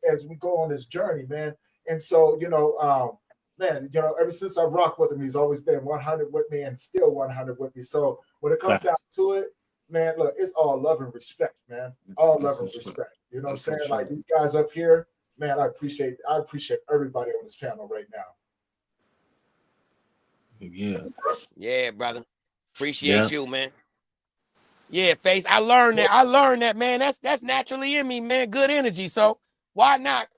As we go on this journey, man. And so, man, ever since I rocked with him, he's always been 100 with me and still 100 with me. So when it comes down to it, man, look, it's all love and respect, man. All love and respect. You know what I'm saying? Like these guys up here, man, I appreciate everybody on this panel right now. Yeah, brother. Appreciate you, man. Yeah, Face. I learned that, man. That's naturally in me, man. Good energy. So why not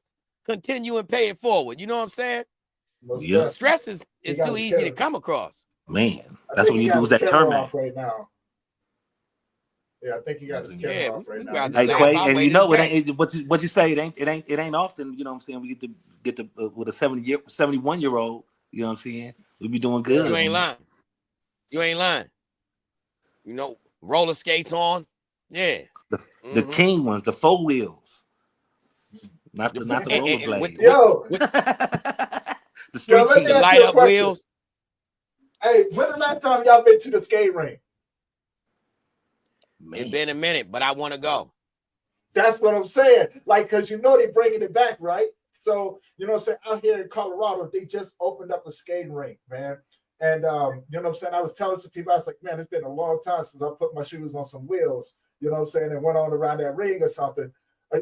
continue and pay it forward? You know what I'm saying? Yeah. Stress is too easy to come across. Man, that's what you do is that terminate right now. Yeah, I think he got his camera off right now. Hey, Quay, and it ain't what you say. It ain't often. You know what I'm saying? We get to with a 71-year-old. You know what I'm saying? We be doing good. You ain't lying. You ain't lying. Roller skates on. Yeah. The king ones, the 4 wheels. Not the rollerblades. The street let me ask light you a up question. Wheels. Hey, when the last time y'all been to the skate rink? It's been a minute, but I want to go. That's what I'm saying. Like, because they're bringing it back, right? So, you know what I'm saying? Out here in Colorado, they just opened up a skating rink, man. And, you know what I'm saying? I was telling some people, I was like, man, it's been a long time since I put my shoes on some wheels, you know what I'm saying? And went on around that ring or something. I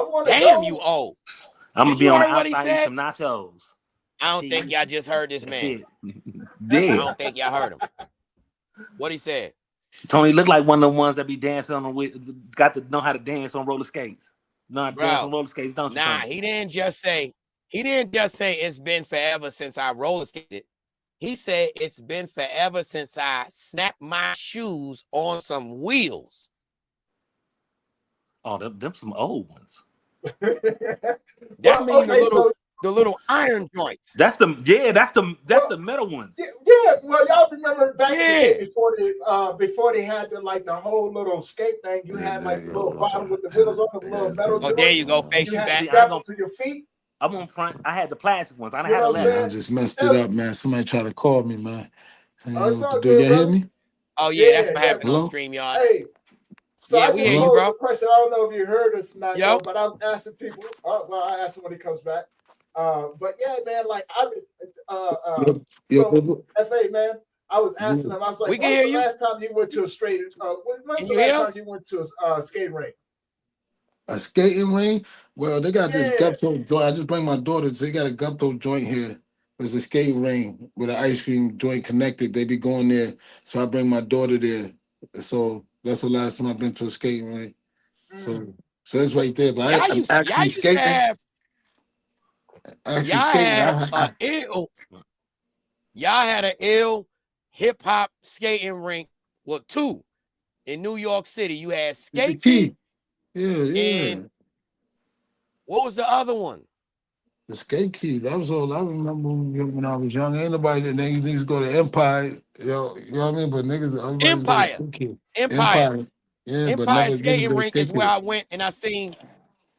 want to Damn, you old. I'm going to be on the outside eating some nachos. I don't think y'all just heard this man. Yeah. I don't think y'all heard him. What he said? Tony looked like one of the ones that be dancing got to know how to dance on roller skates. Dance on roller skates, don't you? Nah, he didn't just say it's been forever since I roller skated. He said it's been forever since I snapped my shoes on some wheels. Oh, them some old ones. That means the little iron joints. That's the metal ones. Yeah. Well, y'all remember back in the day before they had the whole little skate thing. You had like the little bottom with the wheels on the little metal. Oh, there you go, Face. You back. Strap them to your feet. I'm on front. I had the plastic ones. I had a I just messed it up, man. Somebody tried to call me, man. Good, do y'all hear me? Oh yeah, that's what happened on StreamYard. Hey. So yeah, I we just hear you, posed bro. a question. I don't know if you heard us or not, but I was asking people. Well, I asked him when he comes back. But yeah, man, like so FA, man, I was asking him. I was like, "When's the last time you went to a straight? When's the last time you went to a skating rink?" A skating ring? Well, they got this gupto joint. I just bring my daughter. They got a gupto joint here. There's a skating ring with an ice cream joint connected. They be going there, so I bring my daughter there. So that's the last time I've been to a skating rink. So it's right there. But I'm actually skating. Y'all had an ill hip hop skating rink. Well, 2 in New York City. You had Skate Key. Yeah. And what was the other one? The Skate Key. That was all I remember when I was young. Ain't nobody that niggas go to Empire. You know what I mean? But niggas, Empire. Yeah, but Empire never skating rink is where I went and I seen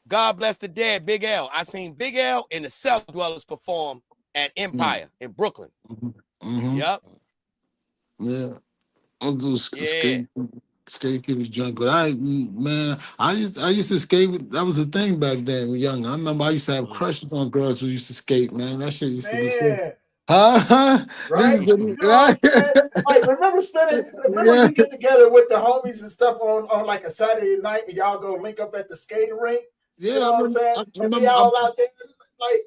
God Bless the Dead, Big L. I seen Big L and the Cellar Dwellers perform at Empire in Brooklyn. Yep. Yeah. I'll do skate was junk, but I used to skate. That was a thing back then. When young, I remember I used to have crushes on girls who used to skate. Man, that shit used to be so. Right? You know what I'm saying? Like, remember you get together with the homies and stuff on like a Saturday night and y'all go link up at the skating rink. Yeah, you know what I'm saying? And be all out there, like,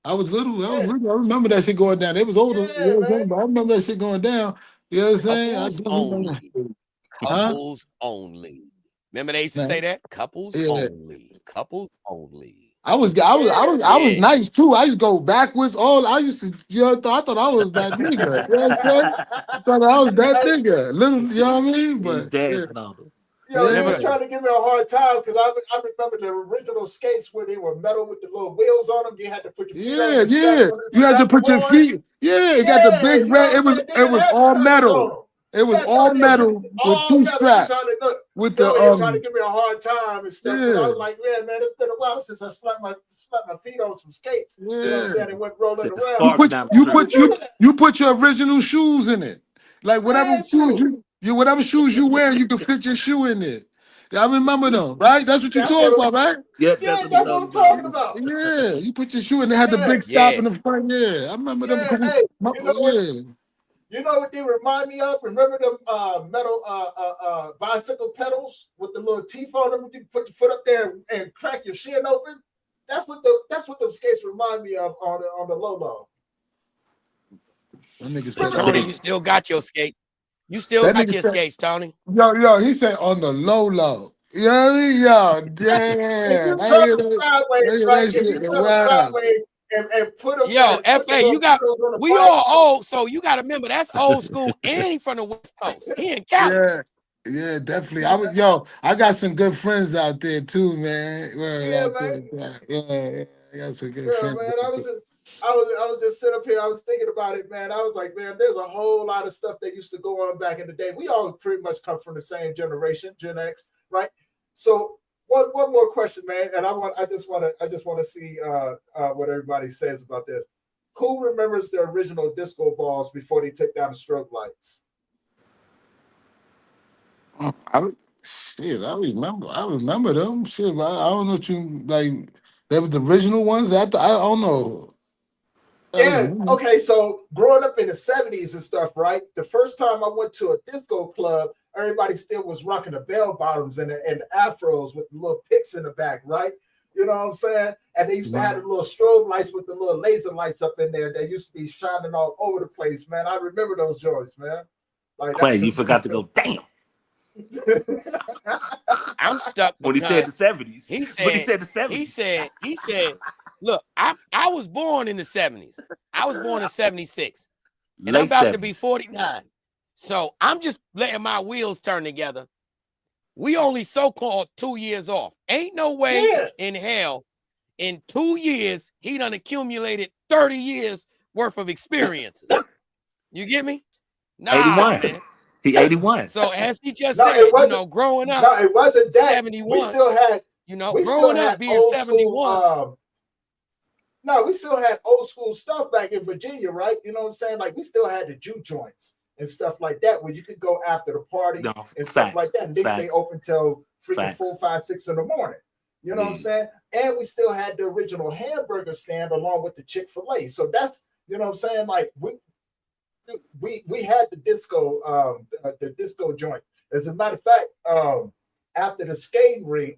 I was little. I remember that shit going down. It was older. But I remember that shit going down. You know what I'm saying? Couples only. Remember they used to say that? Couples only. Couples only. I was nice too. I used to go backwards. I used to, I thought I was that nigga. You know what I'm saying? I thought I was that nigga. Little, you know what I mean? But dancing on them. Yo, he was trying to give me a hard time because I remember the original skates where they were metal with the little wheels on them. You had to put your feet on. You had to put your feet. Yeah, it got the big red. It was all metal. It was all metal with two straps. With the trying to give me a hard time and stuff. I was like, man, it's been a while since I slapped my feet on some skates. You know what I'm saying? It went rolling around. You put your original shoes in it. Like whatever shoes you wear, you can fit your shoe in it. I remember them, right? That's what you're talking about, right? Yeah, that's what I'm talking about. Yeah, you put your shoe in. They had the big stop in the front. Yeah, I remember them. You know what they remind me of? Remember them metal bicycle pedals with the little teeth on them? You put your foot up there and crack your shin open. That's what them skates remind me of on the low. That nigga said, Tony, you still got your skates. You still got your skates, Tony. Yo, he said on the low. Yo, damn. And put them. Yo, FA, we all old, so you got to remember that's old school, and he from the West Coast. He in Cali. Yeah, definitely. I got some good friends out there too, man. Yeah, I got some good friends. Man, I was just sitting up here. I was thinking about it, man. I was like, man, there's a whole lot of stuff that used to go on back in the day. We all pretty much come from the same generation, Gen X, right? So one more question, man, and I just want to see what everybody says about this. Who remembers the original disco balls before they took down the strobe lights? I remember them. Shit, I don't know what you like. They were the original ones. I don't know. Yeah. Okay. So growing up in the 70s and stuff, right? The first time I went to a disco club, everybody still was rocking the bell bottoms and the afros with the little picks in the back, right? You know what I'm saying? And they used to have the little strobe lights with the little laser lights up in there. They used to be shining all over the place, man. I remember those joints, man. Like Quay, you forgot to go, damn. I'm stuck. When he said the 70s. He said the 70s. He said, look, I was born in the 70s. I was born in 76. And I'm about to be 49. So I'm just letting my wheels turn together. We only so-called 2 years off. Ain't no way in hell in 2 years he done accumulated 30 years worth of experiences. You get me? Nah, 81. man. He 81. So as he just said, growing up. No, it wasn't that. 71. We still had, growing up being 71. We still had old school stuff back in Virginia, right? You know what I'm saying? Like we still had the juke joints and stuff like that, where you could go after the party and stuff like that. And they stay open till freaking 4, 5, 6 in the morning. You know what I'm saying? And we still had the original hamburger stand along with the Chick-fil-A. So that's, you know what I'm saying? Like we had the disco joint. As a matter of fact, after the skating rink,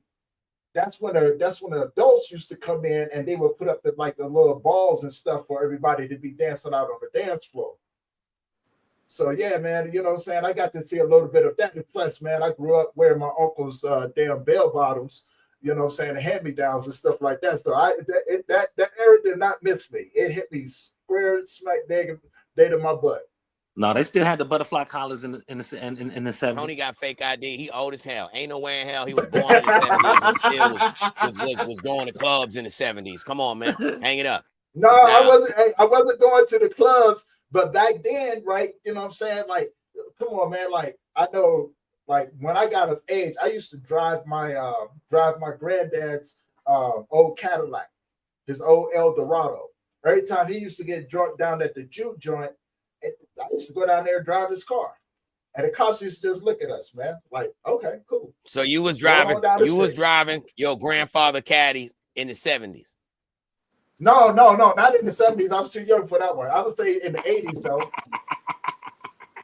that's when the adults used to come in and they would put up the little balls and stuff for everybody to be dancing out on the dance floor. So yeah, man, you know what I'm saying? I got to see a little bit of that. And plus, man, I grew up wearing my uncle's damn bell bottoms, you know what I'm saying, the hand-me-downs and stuff like that. So that era did not miss me. It hit me square smack dead in my butt. No, they still had the butterfly collars in the 70s. Tony got fake ID. He old as hell. Ain't no way in hell he was born in the 70s and still was going to clubs in the 70s. Come on, man. Hang it up. No, I wasn't going to the clubs, but back then, right, you know what I'm saying? Like, come on, man. Like, I know, like, when I got of age, I used to drive my granddad's old Cadillac, his old Eldorado. Every time he used to get drunk down at the juke joint, I used to go down there and drive his car. And the cops used to just look at us, man. Like, okay, cool. So you was driving your grandfather caddies in the 70s. No, not in the 70s. I was too young for that one. I would say in the 80s, though.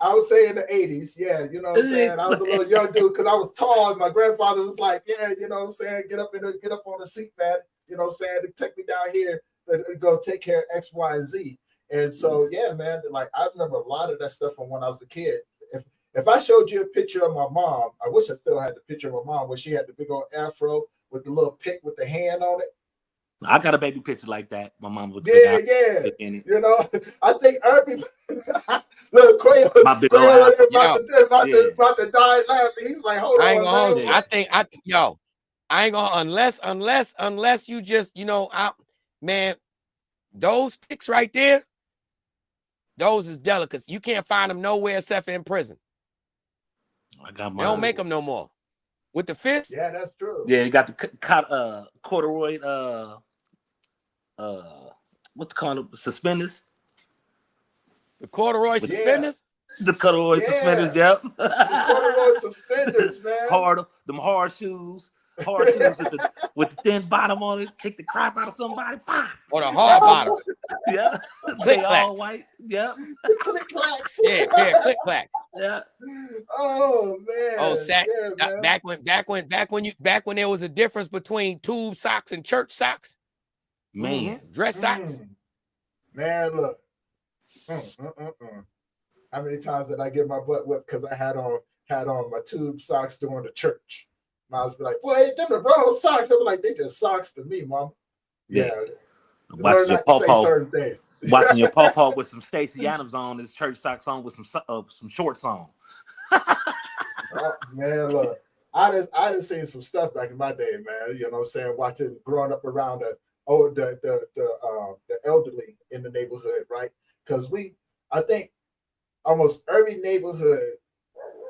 I would say in the 80s, yeah, you know what I'm saying? I was a little young dude because I was tall, and my grandfather was like, yeah, you know what I'm saying? Get up on the seat, man. You know what I'm saying? To take me down here and go take care of X, Y, and Z. And so, yeah, man, like I remember a lot of that stuff from when I was a kid. If I showed you a picture of my mom, I wish I still had the picture of my mom where she had the big old afro with the little pick with the hand on it. I got a baby picture like that. My mom would Yeah. You know, I think everybody look Quayle my big old about afro. to die laughing. He's like, hold I ain't on, gonna hold man. you. I ain't gonna unless you just, man, those pics right there, those is delicates. You can't find them nowhere except in prison. I got They don't make them no more. With the fist? Yeah, that's true. Yeah, you got the corduroy what's called The suspenders? corduroy suspenders? The corduroy suspenders, yep. The corduroy suspenders, man. Them hard shoes with the thin bottom on it, kick the crap out of somebody. Fine. Or the hard bottoms. Yeah. Click They all white. Yep. Click clacks. Yeah, pair of click clacks. Yeah. Oh man. Oh, sack. Yeah, man. Back when there was a difference between tube socks and church socks. Man. Dress socks. Man, look. How many times did I get my butt whipped because I had on my tube socks during the church? Mom's be like, boy, them the wrong socks. I'm like, they just socks to me, mom. Yeah. Watching your pawpaw. Watching your pawpaw with some Stacey Adams on, his church socks on with some shorts on. Oh, man, look. I just seen some stuff back in my day, man. You know what I'm saying? Watching, growing up around the elderly in the neighborhood, right? Because I think almost every neighborhood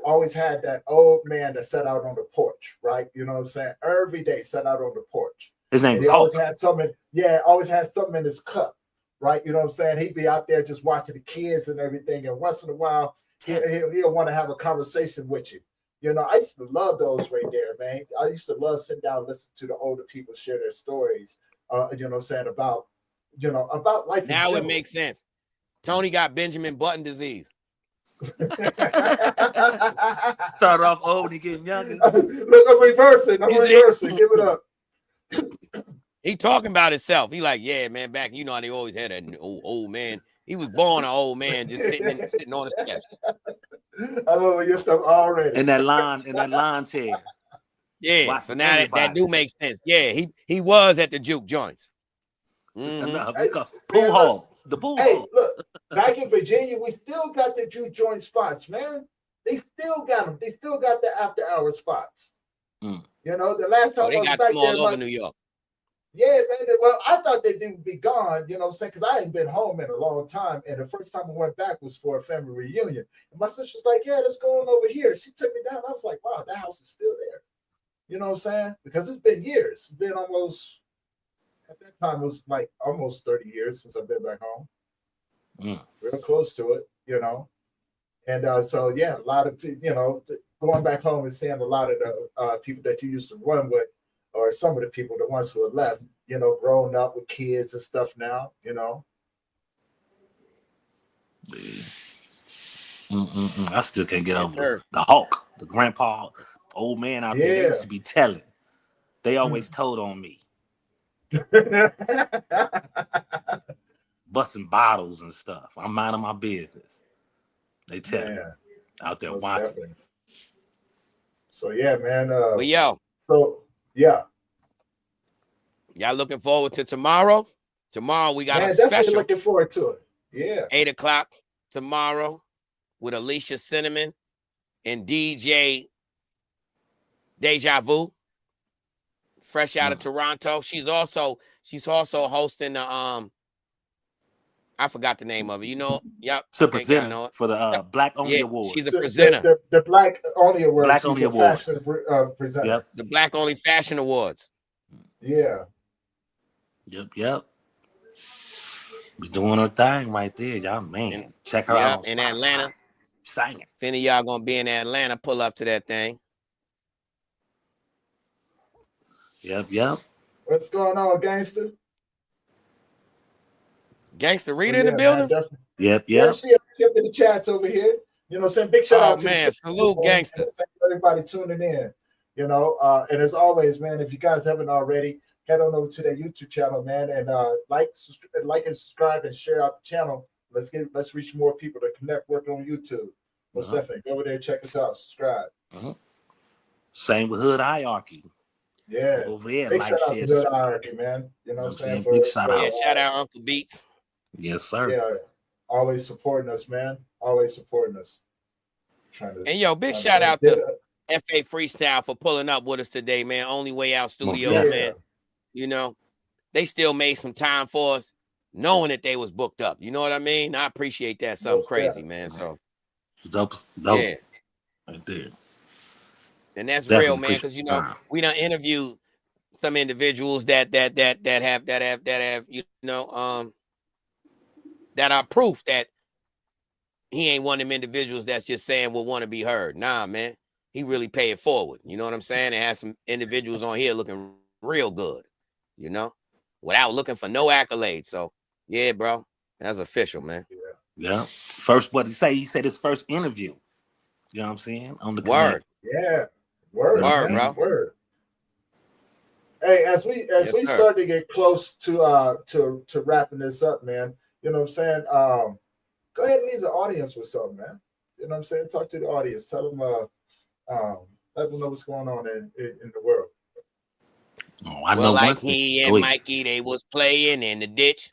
always had that old man that sat out on the porch, right? You know what I'm saying? Every day sat out on the porch. His name was always had something. Yeah, always had something in his cup, right? You know what I'm saying? He'd be out there just watching the kids and everything, and once in a while he'll want to have a conversation with you. You know, I used to love those right there, man. I used to love sitting down and listening to the older people share their stories. You know what I'm saying, about life. Now it makes sense. Tony got Benjamin Button disease. Start off old and getting younger. Look, I'm reversing. Give it up. He talking about himself. He like, yeah, man, back, you know how they always had that old man. He was born an old man just sitting on the steps. I love yourself already. In that lawn chair. Yeah, so now that do make sense. Yeah, he was at the juke joints. Pool halls. The pool hall. Look, back in Virginia, we still got the juke joint spots, man. They still got them. They still got the after hour spots. You know, the last time they I was got back them all there, over New York. Yeah, man. Well, I thought they didn't be gone, you know what I'm saying? Because I hadn't been home in a long time. And the first time I went back was for a family reunion. And my sister's like, yeah, let's go on over here. She took me down. I was like, wow, that house is still there. You know what I'm saying? Because it's been years. It's been almost, at that time, it was like almost 30 years since I've been back home. Real close to it, you know? And so, yeah, a lot of people, you know, going back home and seeing a lot of the people that you used to run with, or some of the people, the ones who are left, you know, growing up with kids and stuff now, you know. I still can't get over the Hulk, the grandpa, old man out there. They used to be telling. They always told on me. Busting bottles and stuff. I'm minding my business. They tell me out there watching. Definitely. So, yeah, man. Well, yo. So, yeah. Y'all looking forward to tomorrow? Tomorrow we got a definitely special. Looking forward to it. Yeah. 8:00 tomorrow with Alicia Cinnamon and DJ Deja Vu, fresh out of Toronto. She's also hosting the I forgot the name of it. You know, yep. She's a presenter for the Black Only Awards. She's a presenter. The Black Only Awards. Black Only Awards. Presenter. Yep. The Black Only Fashion Awards. Yeah. Yep. Be doing her thing right there, y'all. Man, check her out. In Atlanta. Singing. If any of y'all gonna be in Atlanta, pull up to that thing. Yep. What's going on, Gangster? Gangster Rita in the building? Man, yep. Yeah, she up in the chats over here. You know what I'm saying? Big shout out to man. Salute, Gangster. Everybody tuning in. You know, and as always, man, if you guys haven't already, head on over to their YouTube channel, man, and like and subscribe and share out the channel. Let's reach more people to Connectwork on YouTube. Most definitely. Go over there, check us out, subscribe. Same with Hood Hierarchy. Yeah. Over there, big like, shout out share, to Hood Hierarchy, man. You know what I'm saying? Big shout out. Yeah, shout out Uncle Beats. Yes, sir. Yeah, always supporting us, man. Always supporting us. And yo, big shout out to FA Freestyle for pulling up with us today, man. Only Way Out Studios, man. You know, they still made some time for us, knowing that they was booked up. You know what I mean? I appreciate that. Something crazy, man. So dope. Yeah. Right there. And that's real, man, because you know, we done interviewed some individuals that have, you know, that are proof that he ain't one of them individuals that's just saying will want to be heard. Nah, man. He really pay it forward. You know what I'm saying? And has some individuals on here looking real good, you know, without looking for no accolades. So yeah, bro. That's official, man. Yeah. First, what he say? He said his first interview. You know what I'm saying? On the Word. Yeah. Word, bro. Word. Hey, as we start to get close to wrapping this up, man, you know what I'm saying? Go ahead and leave the audience with something, man. You know what I'm saying? Talk to the audience. Tell them let them know what's going on in the world. Oh, I know like he and Mikey, they was playing in the ditch.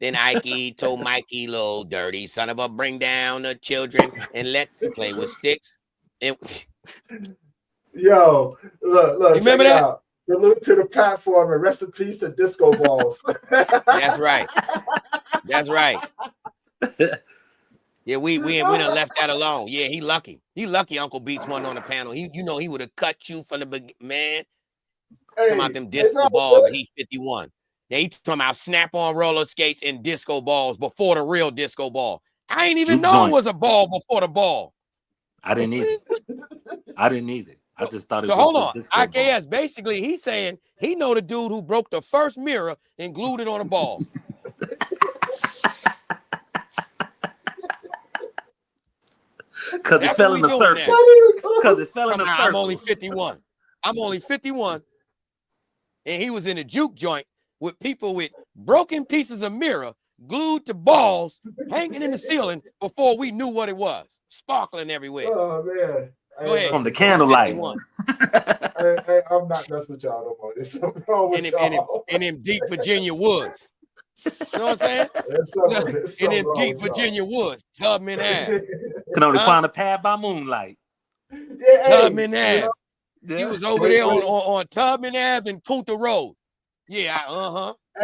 Then Ike told Mikey, little dirty son of a, bring down the children and let them play with sticks. Yo, look, you remember that? Out. Salute to the platform and rest in peace to Disco Balls. That's right. That's right. Yeah, we done left that alone. Yeah, he lucky. He lucky Uncle Beats one on the panel. He would have cut you from the beginning, man. Some of them disco balls and he's 51. They talking about snap-on roller skates and disco balls before the real disco ball. I ain't even know it was a ball before the ball. I didn't either. I just thought it was hold on. disco IKS, basically, he's saying he know the dude who broke the first mirror and glued it on a ball. Because it fell in the circle. Because it fell in the circle. I'm only 51. I'm only 51. And he was in a juke joint with people with broken pieces of mirror glued to balls hanging in the ceiling before we knew what it was. Sparkling everywhere. Oh, man. Go ahead. From the candlelight. Hey, I'm not messing with y'all no more. There's something wrong with y'all. In them deep Virginia woods. You know what I'm saying? In them deep Virginia woods. Tubman Ave. Can only find a pad by moonlight. Yeah, Tubman Ave. He was over there on Tubman Ave and Kunta Road. Yeah,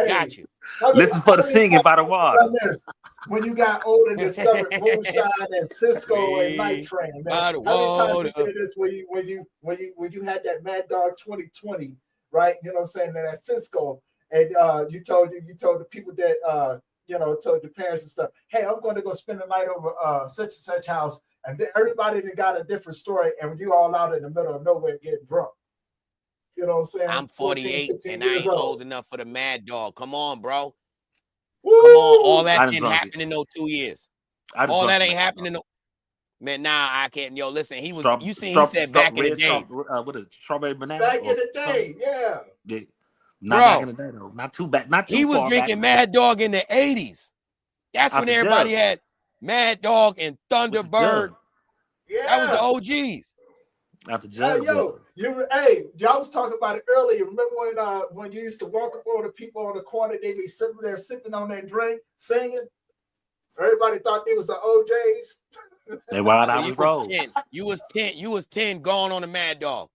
got you. Listen for the singing by the water. When you got older and discovered Moonshine and Cisco and Night Train, man. How many times you did this when you had that Mad Dog 2020, right? You know what I'm saying? And that Cisco, and you told the people that told your parents and stuff, hey, I'm going to go spend the night over such and such house, and then everybody that got a different story, and you all out in the middle of nowhere getting drunk. You know what I'm saying? I'm 48 and I ain't old enough for the Mad Dog. Come on, bro. Woo! Come on. All that didn't happen in no 2 years. All that ain't happening. Man, I can't. Yo, listen, he was, he said back in the days. What a strawberry banana? Back in the day, yeah. Not back in the day, though. Not too bad. Not too He was drinking Mad Dog in the 80s. That's when everybody had Mad Dog and Thunderbird. Yeah. That was the OGs. Not the judge. Y'all was talking about it earlier. Remember when you used to walk up on the people on the corner, they be sitting there sipping on their drink, singing? Everybody thought they was the OJs. They wild out you was 10. You was 10 going on the Mad Dog.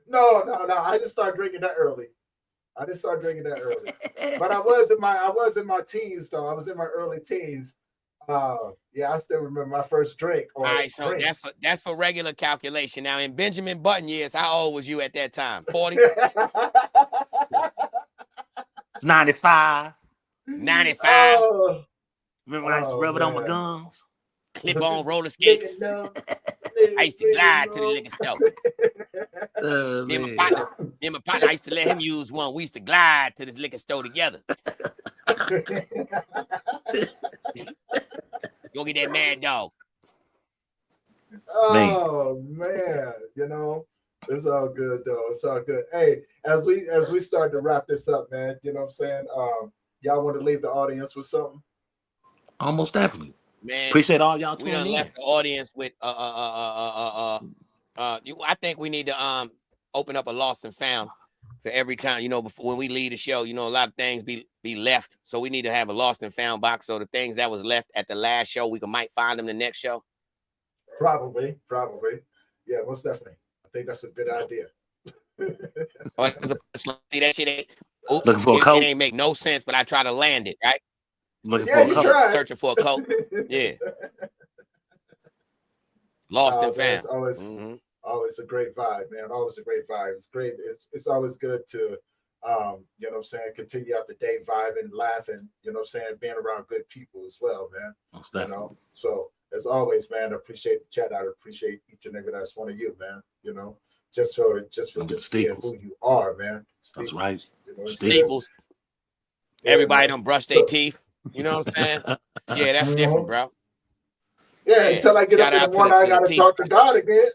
No. I didn't start drinking that early. But I was in my teens though. I was in my early teens. I still remember my first drink. All right, so that's for regular calculation. Now, in Benjamin Button years, how old was you at that time? 40? 95. 95. Remember when I used to rub it on my gums? Clip on roller skates. I used to glide to the liquor store. Then my partner, I used to let him use one. We used to glide to this liquor store together. Go get that Mad Dog. Oh man, it's all good though. It's all good. Hey, as we start to wrap this up, man, you know what I'm saying? Y'all want to leave the audience with something? Almost definitely. Man, Appreciate all y'all we tuning done in. left the audience with I think we need to open up a lost and found for every time, you know, before when we leave the show, you know, a lot of things be left. So we need to have a lost and found box. So the things that was left at the last show, we might find them the next show. Probably. Yeah, most definitely. I think that's a good idea. Oh, see that shit ain't. Oops, Looking for a it coat. ain't make no sense, but I try to land it right. Looking Yeah, for you a coat. tried. Searching for a coat. Yeah. Lost and Man, found. Always a great vibe, man. Always a great vibe. It's great. It's always good to you know what I'm saying, continue out the day vibing, laughing, you know what I'm saying, being around good people as well, man. Most You definitely. know, so as always, man, I appreciate the chat. I appreciate each and every last one of you, man. You know, just for being who you are, man. That's right. You know, Staples. Yeah, Everybody man. done brush their teeth. You know what I'm saying? Yeah, that's different, bro. Yeah, until I get Shout up in out the to morning, I the gotta teeth. talk to God again.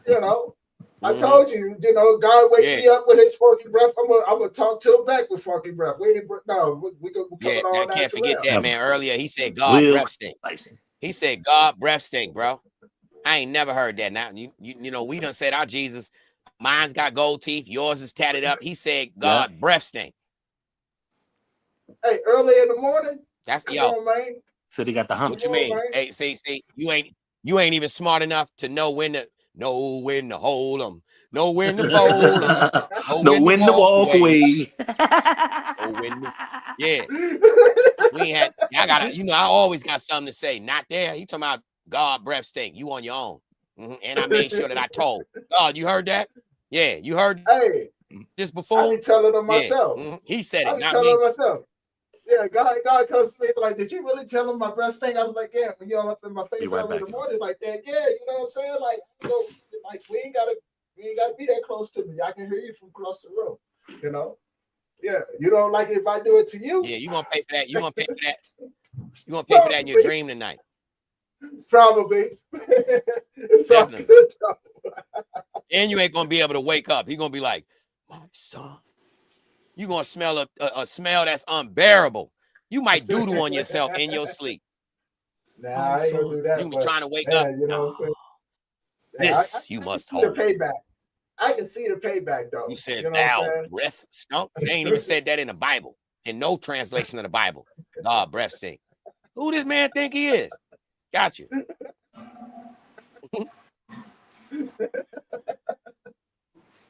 You know, I told you, you know, God wake me up with his funky breath. I'm gonna talk to him back with funky breath. We coming on. I can't forget that, man. Earlier he said God Real breath stink. He said God breath stink, bro. I ain't never heard that. Now you know, we done said our Jesus, mine's got gold teeth, yours is tatted up. He said God breath stink. Hey, early in the morning. That's come on, man. So they got the hump. What you mean? Man. Hey, see, you ain't even smart enough to know when to hold them, know when to fold them, know when to walk away. Yeah. We ain't had. I got. You know, I always got something to say. Not there. He talking about God breath stink. You on your own. And I made sure that I told God. You heard that? Yeah, you heard. Hey, this before. I be telling him myself. He said it. I be not telling me. him myself. Yeah, God comes to me like, did you really tell him my breath stink? I was like, yeah. When you all up in my face early in the morning like that, yeah. You know what I'm saying? Like, you know, like we ain't gotta be that close to me. I can hear you from across the room. You know. Yeah, you don't like it if I do it to you. Yeah, you gonna pay for that. You gonna pay for that. You gonna pay for that in your dream tonight. Probably. Definitely. And you ain't gonna be able to wake up. He gonna be like, my son. You gonna smell a smell that's unbearable. You might doodle on yourself in your sleep. Nah, I ain't gonna do that. You be trying to wake up. You know what I'm saying? This you must hold. The payback. I can see the payback though. You said thou breath stunk. They ain't even said that in the Bible. In no translation of the Bible. God breath stink. Who this man think he is? Got you.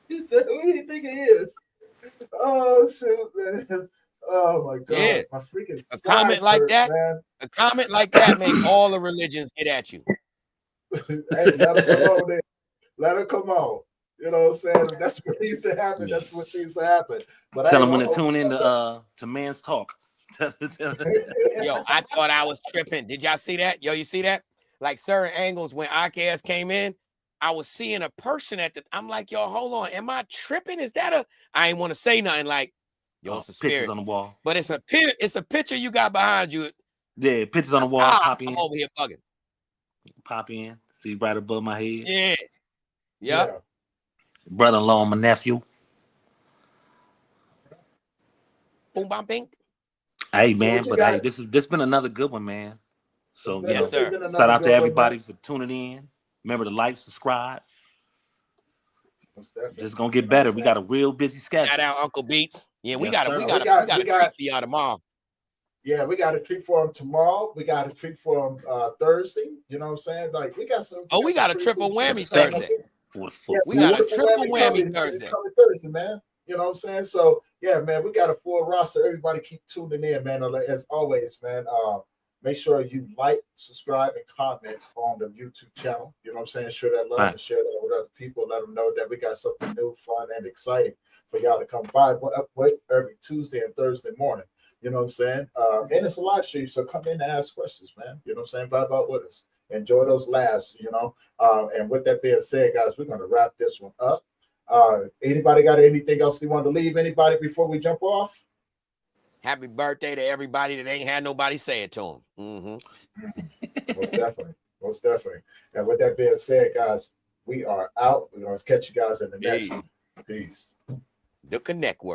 He said, who do you think he is? Oh shoot, man. Oh my god. Yeah. My freaking a comment like that, man. A comment like that make all the religions get at you. Hey, let him come on there. Let him come on. You know what I'm saying? That's what needs to happen. That's what needs to happen. But tell them when to tune in to Man's Talk. Yo, I thought I was tripping. Did y'all see that? Yo, you see that? Like certain angles when RKS came in, I was seeing a person I'm like, yo, hold on. Am I tripping? Is that I ain't want to say nothing like, yo, it's a spirit pictures on the wall. But it's a picture you got behind you. Yeah, pictures on the wall. Pop in. I'm over here bugging. Pop in. See right above my head. Yeah. Brother-in-law and my nephew. Boom, bam, bing. Hey, man, but hey, this been another good one, man. So, yes, sir. Shout out to everybody for tuning in. Remember to like, subscribe. Just gonna get better. We got a real busy schedule. Shout out Uncle Beats. Yeah, we got a treat for y'all tomorrow. Yeah, we got a treat for him tomorrow. We got a treat for him Thursday. You know what I'm saying? Like we got some. We got a triple whammy Thursday. Yeah, we got a triple whammy Thursday, man. You know what I'm saying? So yeah, man, we got a full roster. Everybody keep tuning in, man. As always, man. Make sure you like, subscribe, and comment on the YouTube channel. You know what I'm saying? Share that love and share that with other people. Let them know that we got something new, fun, and exciting for y'all to come vibe with every Tuesday and Thursday morning. You know what I'm saying? And it's a live stream, so come in and ask questions, man. You know what I'm saying? Vibe out with us. Enjoy those laughs, you know. And with that being said, guys, we're going to wrap this one up. Anybody got anything else they want to leave? Anybody before we jump off? Happy birthday to everybody that ain't had nobody say it to them. Most definitely. And with that being said, guys, we are out. We're going to catch you guys in the next one. Peace. The Connectwork.